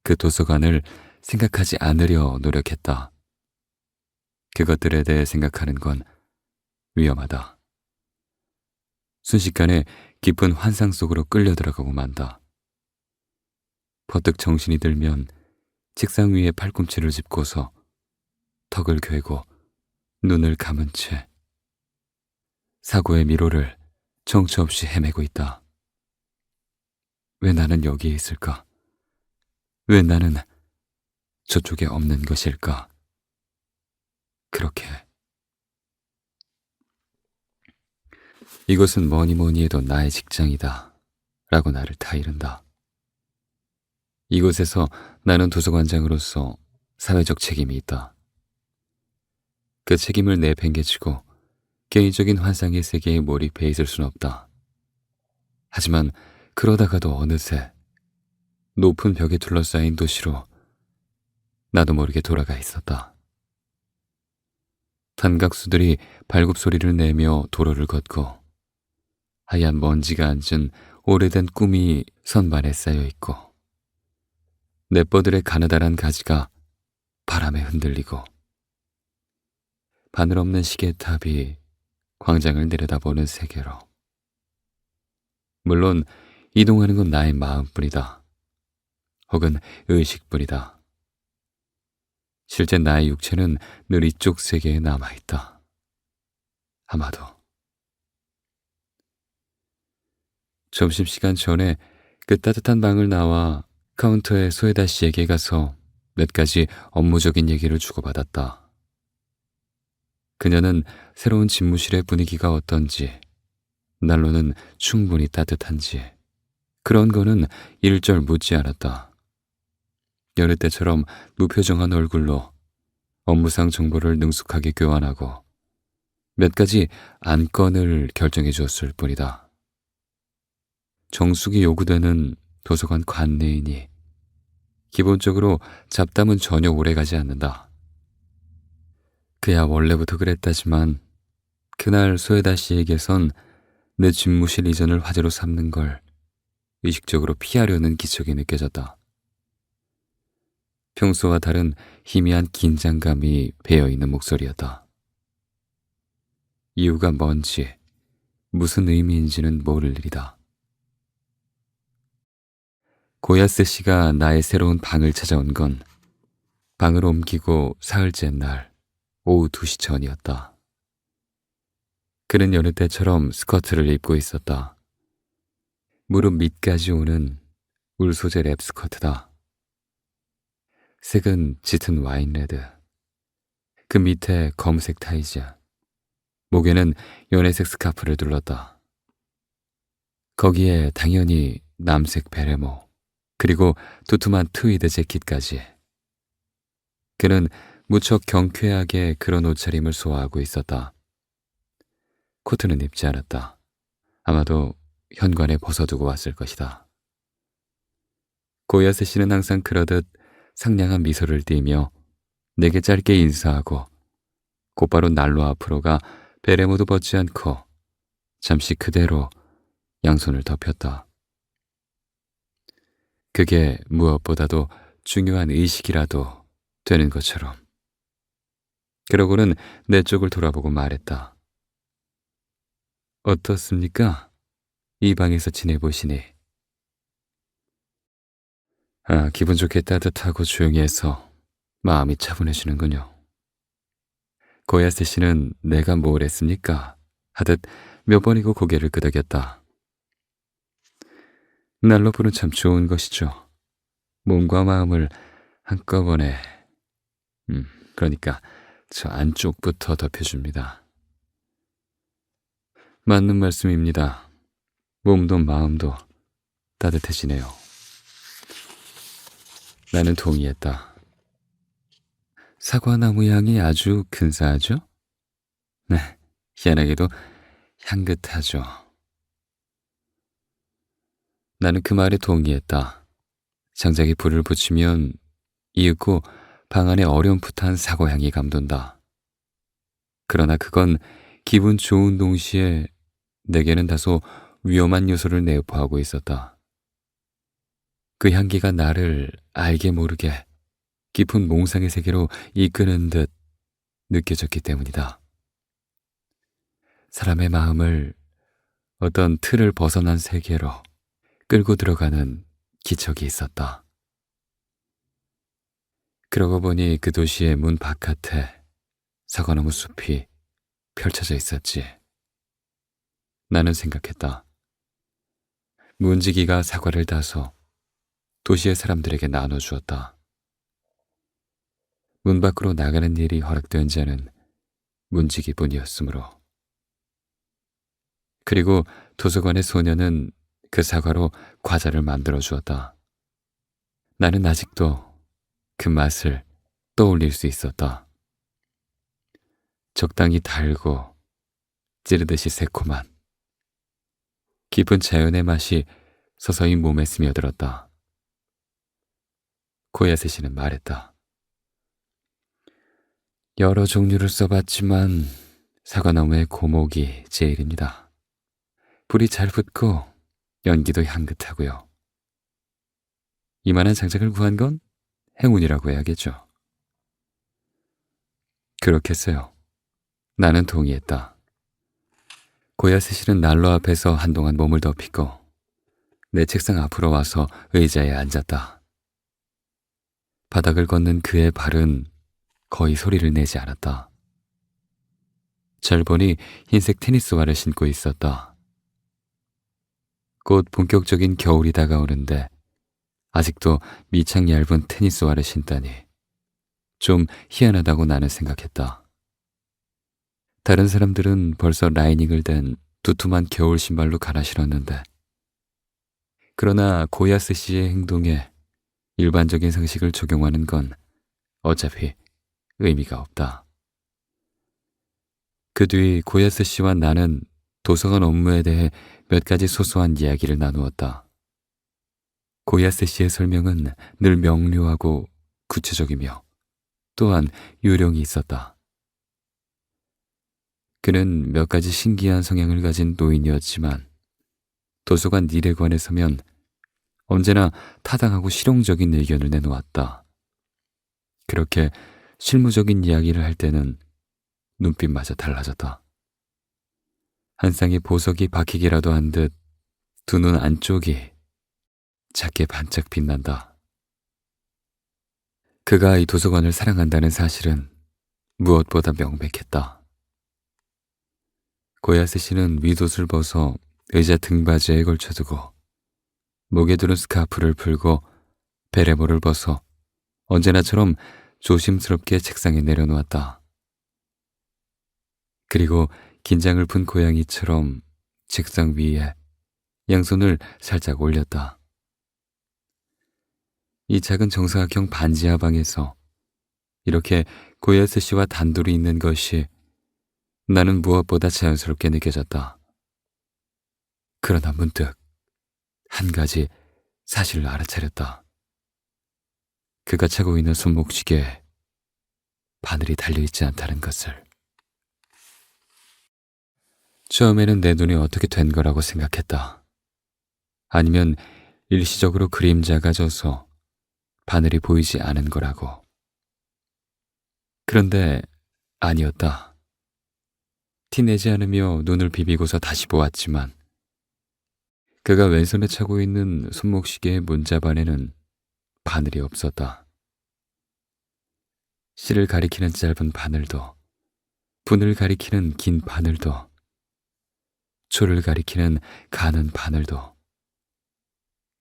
Speaker 1: 그 도서관을 생각하지 않으려 노력했다. 그것들에 대해 생각하는 건 위험하다. 순식간에 깊은 환상 속으로 끌려 들어가고 만다. 버뜩 정신이 들면 책상 위에 팔꿈치를 짚고서 턱을 괴고 눈을 감은 채 사고의 미로를 정처 없이 헤매고 있다. 왜 나는 여기에 있을까? 왜 나는 저쪽에 없는 것일까? 그렇게. 이것은 뭐니 뭐니 해도 나의 직장이다 라고 나를 타이른다. 이곳에서 나는 도서관장으로서 사회적 책임이 있다. 그 책임을 내팽개치고 개인적인 환상의 세계에 몰입해 있을 순 없다. 하지만 그러다가도 어느새 높은 벽에 둘러싸인 도시로 나도 모르게 돌아가 있었다. 탄각수들이 발굽 소리를 내며 도로를 걷고 하얀 먼지가 앉은 오래된 꿈이 선반에 쌓여 있고 냇버들의 가느다란 가지가 바람에 흔들리고 바늘 없는 시계탑이 광장을 내려다보는 세계로. 물론 이동하는 건 나의 마음뿐이다. 혹은 의식뿐이다. 실제 나의 육체는 늘 이쪽 세계에 남아있다. 아마도. 점심시간 전에 그 따뜻한 방을 나와 카운터에 소에다 씨에게 가서 몇 가지 업무적인 얘기를 주고받았다. 그녀는 새로운 집무실의 분위기가 어떤지, 난로는 충분히 따뜻한지 그런 거는 일절 묻지 않았다. 여느 때처럼 무표정한 얼굴로 업무상 정보를 능숙하게 교환하고 몇 가지 안건을 결정해 주었을 뿐이다. 정숙이 요구되는 도서관 관내이니 기본적으로 잡담은 전혀 오래가지 않는다. 그야 원래부터 그랬다지만 그날 소에다 씨에게선 내 집무실 이전을 화제로 삼는 걸 의식적으로 피하려는 기척이 느껴졌다. 평소와 다른 희미한 긴장감이 배어있는 목소리였다. 이유가 뭔지, 무슨 의미인지는 모를 일이다. 고야스 씨가 나의 새로운 방을 찾아온 건 방을 옮기고 사흘째 날 오후 2시 전이었다. 그는 여느 때처럼 스커트를 입고 있었다. 무릎 밑까지 오는 울 소재 랩 스커트다. 색은 짙은 와인레드. 그 밑에 검색 타이즈. 목에는 연회색 스카프를 둘렀다. 거기에 당연히 남색 베레모, 그리고 두툼한 트위드 재킷까지. 그는 무척 경쾌하게 그런 옷차림을 소화하고 있었다. 코트는 입지 않았다. 아마도 현관에 벗어두고 왔을 것이다. 고야세 씨는 항상 그러듯 상냥한 미소를 띠며 내게 짧게 인사하고 곧바로 난로 앞으로 가 베레모도 벗지 않고 잠시 그대로 양손을 덮였다. 그게 무엇보다도 중요한 의식이라도 되는 것처럼. 그러고는 내 쪽을 돌아보고 말했다. 어떻습니까? 이 방에서 지내보시니. 기분 좋게 따뜻하고 조용히 해서 마음이 차분해지는군요. 고야세 씨는 내가 뭘 했습니까? 하듯 몇 번이고 고개를 끄덕였다. 난로불은 참 좋은 것이죠. 몸과 마음을 한꺼번에 그러니까 저 안쪽부터 덮여줍니다. 맞는 말씀입니다. 몸도 마음도 따뜻해지네요. 나는 동의했다. 사과나무 향이 아주 근사하죠? 네, 희한하게도 향긋하죠. 나는 그 말에 동의했다. 장작에 불을 붙이면 이윽고 방 안에 어렴풋한 사과향이 감돈다. 그러나 그건 기분 좋은 동시에 내게는 다소 위험한 요소를 내포하고 있었다. 그 향기가 나를 알게 모르게 깊은 몽상의 세계로 이끄는 듯 느껴졌기 때문이다. 사람의 마음을 어떤 틀을 벗어난 세계로 끌고 들어가는 기척이 있었다. 그러고 보니 그 도시의 문 바깥에 사과나무 숲이 펼쳐져 있었지. 나는 생각했다. 문지기가 사과를 따서 도시의 사람들에게 나눠주었다. 문 밖으로 나가는 일이 허락된 자는 문지기뿐이었으므로. 그리고 도서관의 소녀는 그 사과로 과자를 만들어 주었다. 나는 아직도 그 맛을 떠올릴 수 있었다. 적당히 달고 찌르듯이 새콤한 깊은 자연의 맛이 서서히 몸에 스며들었다. 고야세 씨는 말했다. 여러 종류를 써봤지만 사과나무의 고목이 제일입니다. 불이 잘 붙고 연기도 향긋하고요. 이만한 장작을 구한 건 행운이라고 해야겠죠. 그렇겠어요. 나는 동의했다. 고야세 씨는 난로 앞에서 한동안 몸을 덮이고 내 책상 앞으로 와서 의자에 앉았다. 바닥을 걷는 그의 발은 거의 소리를 내지 않았다. 잘 보니 흰색 테니스화를 신고 있었다. 곧 본격적인 겨울이 다가오는데 아직도 미창 얇은 테니스화를 신다니 좀 희한하다고 나는 생각했다. 다른 사람들은 벌써 라이닝을 댄 두툼한 겨울 신발로 갈아 신었는데 그러나 고야스 씨의 행동에 일반적인 상식을 적용하는 건 어차피 의미가 없다. 그 뒤 고야스 씨와 나는 도서관 업무에 대해 몇 가지 소소한 이야기를 나누었다. 고야스 씨의 설명은 늘 명료하고 구체적이며 또한 요령이 있었다. 그는 몇 가지 신기한 성향을 가진 노인이었지만 도서관 일에 관해 서면 언제나 타당하고 실용적인 의견을 내놓았다. 그렇게 실무적인 이야기를 할 때는 눈빛마저 달라졌다. 한 쌍의 보석이 박히기라도 한 듯 두 눈 안쪽이 작게 반짝 빛난다. 그가 이 도서관을 사랑한다는 사실은 무엇보다 명백했다. 고야스 씨는 윗옷을 벗어 의자 등받이에 걸쳐두고 목에 두른 스카프를 풀고 베레모를 벗어 언제나처럼 조심스럽게 책상에 내려놓았다. 그리고 긴장을 푼 고양이처럼 책상 위에 양손을 살짝 올렸다. 이 작은 정사각형 반지하 방에서 이렇게 고야스 씨와 단둘이 있는 것이 나는 무엇보다 자연스럽게 느껴졌다. 그러나 문득 한 가지 사실을 알아차렸다. 그가 차고 있는 손목시계에 바늘이 달려있지 않다는 것을. 처음에는 내 눈이 어떻게 된 거라고 생각했다. 아니면 일시적으로 그림자가 져서 바늘이 보이지 않은 거라고. 그런데 아니었다. 티내지 않으며 눈을 비비고서 다시 보았지만 그가 왼손에 차고 있는 손목시계의 문자반에는 바늘이 없었다. 실을 가리키는 짧은 바늘도, 분을 가리키는 긴 바늘도, 초를 가리키는 가는 바늘도,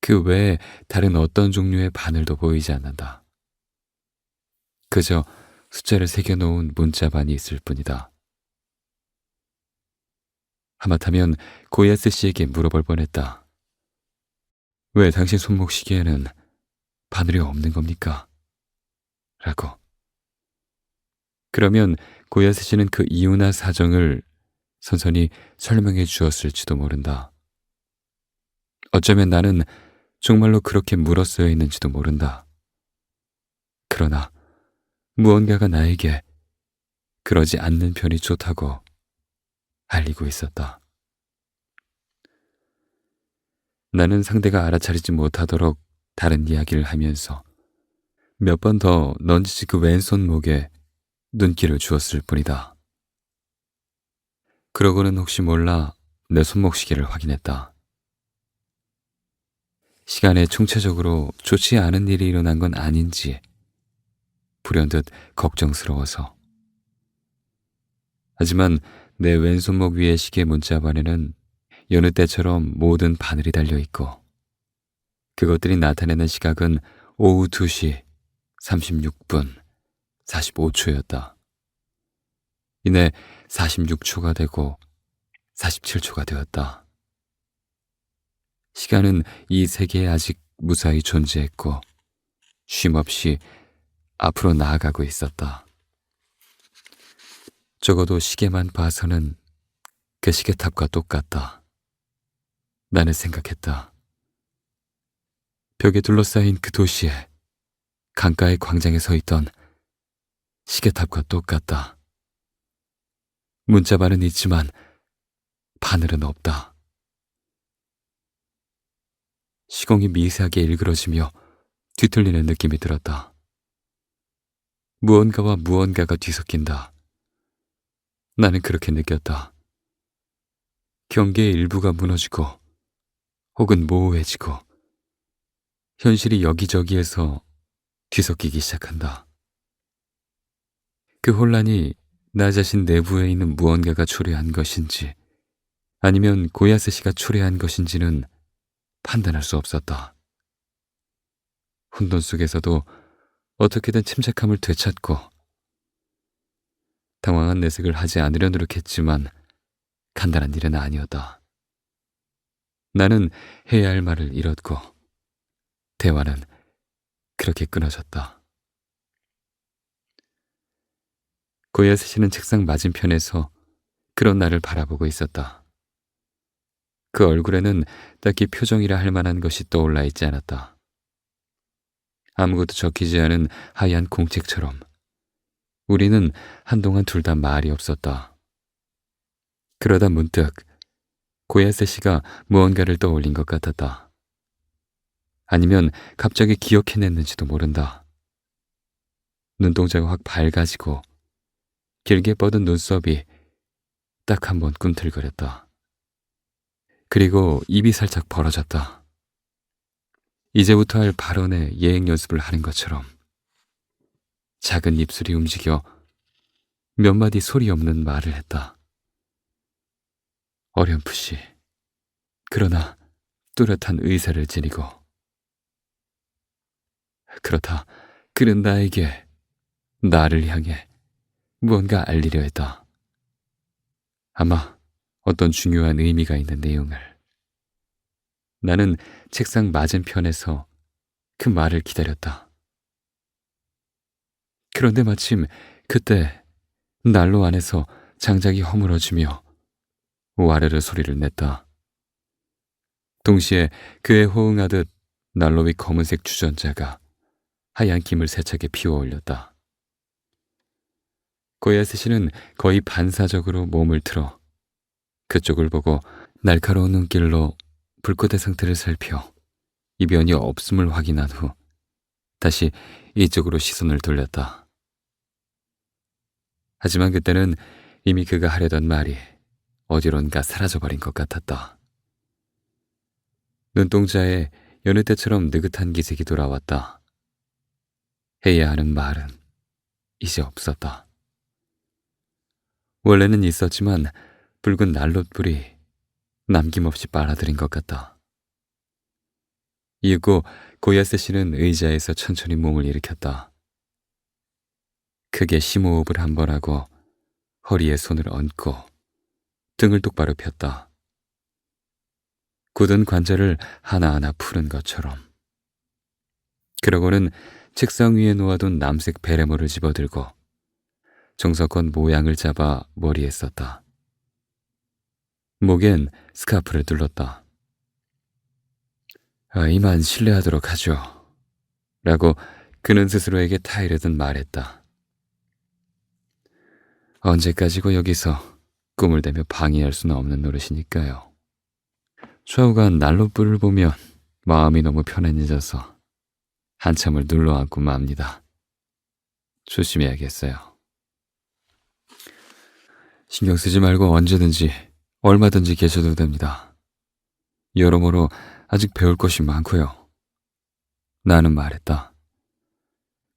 Speaker 1: 그 외에 다른 어떤 종류의 바늘도 보이지 않는다. 그저 숫자를 새겨놓은 문자반이 있을 뿐이다. 하마터면 고야스 씨에게 물어볼 뻔했다. 왜 당신 손목시계에는 바늘이 없는 겁니까? 라고. 그러면 고야스 씨는 그 이유나 사정을 선선히 설명해 주었을지도 모른다. 어쩌면 나는 정말로 그렇게 물었어야 했는지도 모른다. 그러나 무언가가 나에게 그러지 않는 편이 좋다고 알리고 있었다. 나는 상대가 알아차리지 못하도록 다른 이야기를 하면서 몇 번 더 넌지시 그 왼손목에 눈길을 주었을 뿐이다. 그러고는 혹시 몰라 내 손목 시계를 확인했다. 시간에 총체적으로 좋지 않은 일이 일어난 건 아닌지 불현듯 걱정스러워서. 하지만 내 왼손목 위의 시계 문자반에는 여느 때처럼 모든 바늘이 달려있고 그것들이 나타내는 시각은 오후 2시 36분 45초였다. 이내 46초가 되고 47초가 되었다. 시간은 이 세계에 아직 무사히 존재했고 쉼없이 앞으로 나아가고 있었다. 적어도 시계만 봐서는 그 시계탑과 똑같다. 나는 생각했다. 벽에 둘러싸인 그 도시에 강가의 광장에 서 있던 시계탑과 똑같다. 문자반은 있지만 바늘은 없다. 시공이 미세하게 일그러지며 뒤틀리는 느낌이 들었다. 무언가와 무언가가 뒤섞인다. 나는 그렇게 느꼈다. 경계의 일부가 무너지고 혹은 모호해지고 현실이 여기저기에서 뒤섞이기 시작한다. 그 혼란이 나 자신 내부에 있는 무언가가 초래한 것인지 아니면 고야스 씨가 초래한 것인지는 판단할 수 없었다. 혼돈 속에서도 어떻게든 침착함을 되찾고 당황한 내색을 하지 않으려 노력했지만 간단한 일은 아니었다. 나는 해야 할 말을 잃었고 대화는 그렇게 끊어졌다. 고야스 씨는 책상 맞은편에서 그런 나를 바라보고 있었다. 그 얼굴에는 딱히 표정이라 할 만한 것이 떠올라 있지 않았다. 아무것도 적히지 않은 하얀 공책처럼 우리는 한동안 둘 다 말이 없었다. 그러다 문득 고야세 씨가 무언가를 떠올린 것 같았다. 아니면 갑자기 기억해냈는지도 모른다. 눈동자가 확 밝아지고 길게 뻗은 눈썹이 딱 한 번 꿈틀거렸다. 그리고 입이 살짝 벌어졌다. 이제부터 할 발언의 예행 연습을 하는 것처럼 작은 입술이 움직여 몇 마디 소리 없는 말을 했다. 어렴풋이 그러나 뚜렷한 의사를 지니고. 그렇다. 그는 나에게 나를 향해 무언가 알리려 했다. 아마 어떤 중요한 의미가 있는 내용을. 나는 책상 맞은편에서 그 말을 기다렸다. 그런데 마침 그때 난로 안에서 장작이 허물어지며 와르르 소리를 냈다. 동시에 그에 호응하듯 난로 위 검은색 주전자가 하얀 김을 세차게 피워 올렸다. 고야스 씨는 거의 반사적으로 몸을 틀어 그쪽을 보고 날카로운 눈길로 불꽃의 상태를 살펴 이변이 없음을 확인한 후 다시 이쪽으로 시선을 돌렸다. 하지만 그때는 이미 그가 하려던 말이 어디론가 사라져버린 것 같았다. 눈동자에 여느 때처럼 느긋한 기색이 돌아왔다. 해야 하는 말은 이제 없었다. 원래는 있었지만 붉은 난로불이 남김없이 빨아들인 것 같다. 이윽고 고야세 씨는 의자에서 천천히 몸을 일으켰다. 크게 심호흡을 한 번 하고 허리에 손을 얹고 등을 똑바로 폈다. 굳은 관절을 하나하나 푸는 것처럼. 그러고는 책상 위에 놓아둔 남색 베레모를 집어들고 정석껏 모양을 잡아 머리에 썼다. 목엔 스카프를 둘렀다. 이만 실례하도록 하죠. 라고 그는 스스로에게 타이르듯 말했다. 언제까지고 여기서 꿈을 대며 방해할 수는 없는 노릇이니까요. 좌우간 난로불을 보면 마음이 너무 편안해져서 한참을 눌러앉고 맙니다. 조심해야겠어요. 신경 쓰지 말고 언제든지 얼마든지 계셔도 됩니다. 여러모로 아직 배울 것이 많고요. 나는 말했다.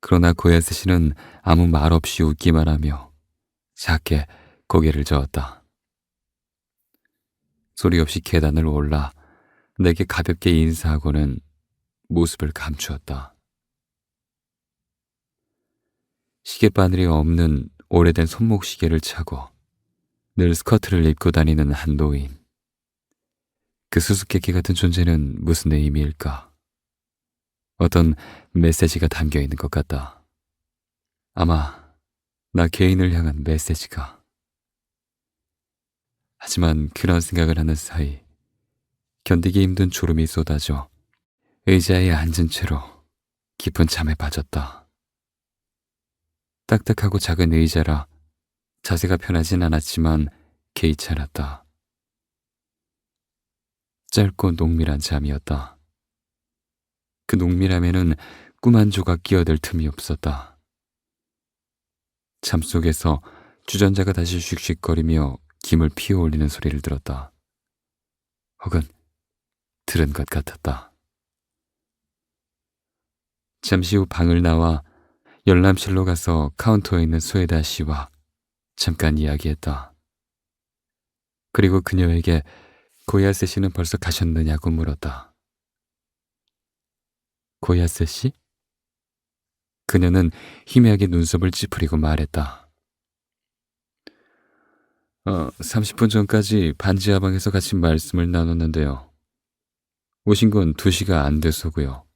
Speaker 1: 그러나 고야스 씨는 아무 말 없이 웃기만 하며 작게 고개를 저었다. 소리 없이 계단을 올라 내게 가볍게 인사하고는 모습을 감추었다. 시계바늘이 없는 오래된 손목시계를 차고 늘 스커트를 입고 다니는 한 노인. 그 수수께끼 같은 존재는 무슨 의미일까? 어떤 메시지가 담겨 있는 것 같다. 아마 나 개인을 향한 메시지가. 하지만 그런 생각을 하는 사이 견디기 힘든 졸음이 쏟아져 의자에 앉은 채로 깊은 잠에 빠졌다. 딱딱하고 작은 의자라 자세가 편하진 않았지만 개의치 않았다. 짧고 농밀한 잠이었다. 그 농밀함에는 꿈 한 조각 끼어들 틈이 없었다. 잠 속에서 주전자가 다시 슉슉거리며 김을 피어올리는 소리를 들었다. 혹은 들은 것 같았다. 잠시 후 방을 나와 열람실로 가서 카운터에 있는 소에다 씨와 잠깐 이야기했다. 그리고 그녀에게 고야세 씨는 벌써 가셨느냐고 물었다. 고야세 씨? 그녀는 희미하게 눈썹을 찌푸리고 말했다. 30분 전까지 반지하방에서 같이 말씀을 나눴는데요. 오신 건 2시가 안 돼서고요.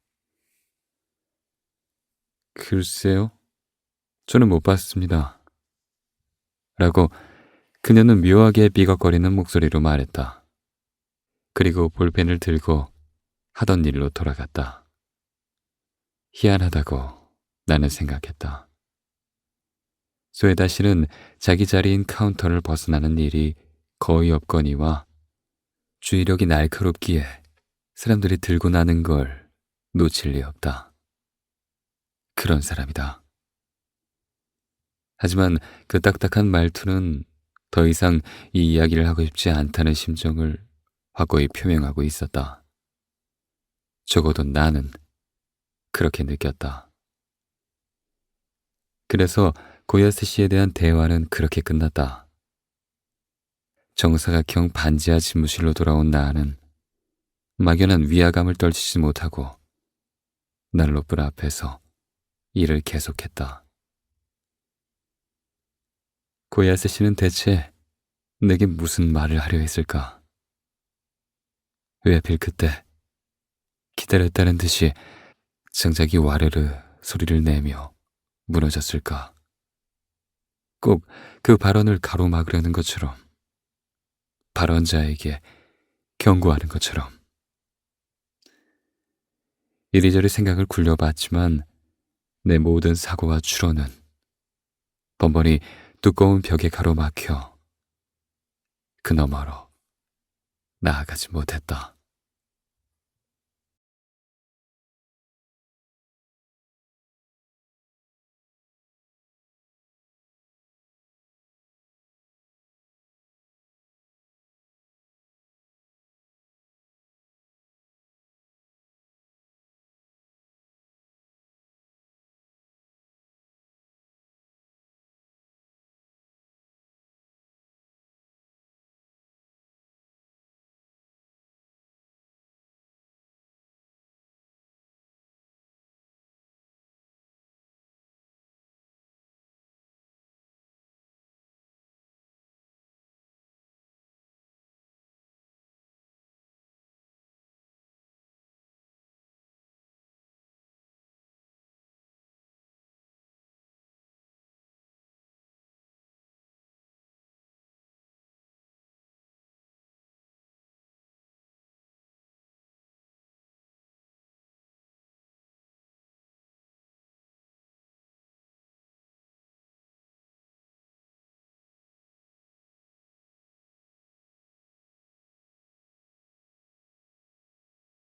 Speaker 1: 글쎄요. 저는 못 봤습니다. 라고 그녀는 묘하게 비걱거리는 목소리로 말했다. 그리고 볼펜을 들고 하던 일로 돌아갔다. 희한하다고 나는 생각했다. 소에다 씨는 자기 자리인 카운터를 벗어나는 일이 거의 없거니와 주의력이 날카롭기에 사람들이 들고 나는 걸 놓칠 리 없다. 그런 사람이다. 하지만 그 딱딱한 말투는 더 이상 이 이야기를 하고 싶지 않다는 심정을 확고히 표명하고 있었다. 적어도 나는 그렇게 느꼈다. 그래서 고야스 씨에 대한 대화는 그렇게 끝났다. 정사각형 반지하 집무실로 돌아온 나는 막연한 위화감을 떨치지 못하고 난로불 앞에서 일을 계속했다. 고야스 씨는 대체 내게 무슨 말을 하려 했을까? 왜 하필 그때 기다렸다는 듯이 장작이 와르르 소리를 내며 무너졌을까? 꼭 그 발언을 가로막으려는 것처럼, 발언자에게 경고하는 것처럼. 이리저리 생각을 굴려봤지만 내 모든 사고와 추론은 번번이 두꺼운 벽에 가로막혀 그 너머로 나아가지 못했다.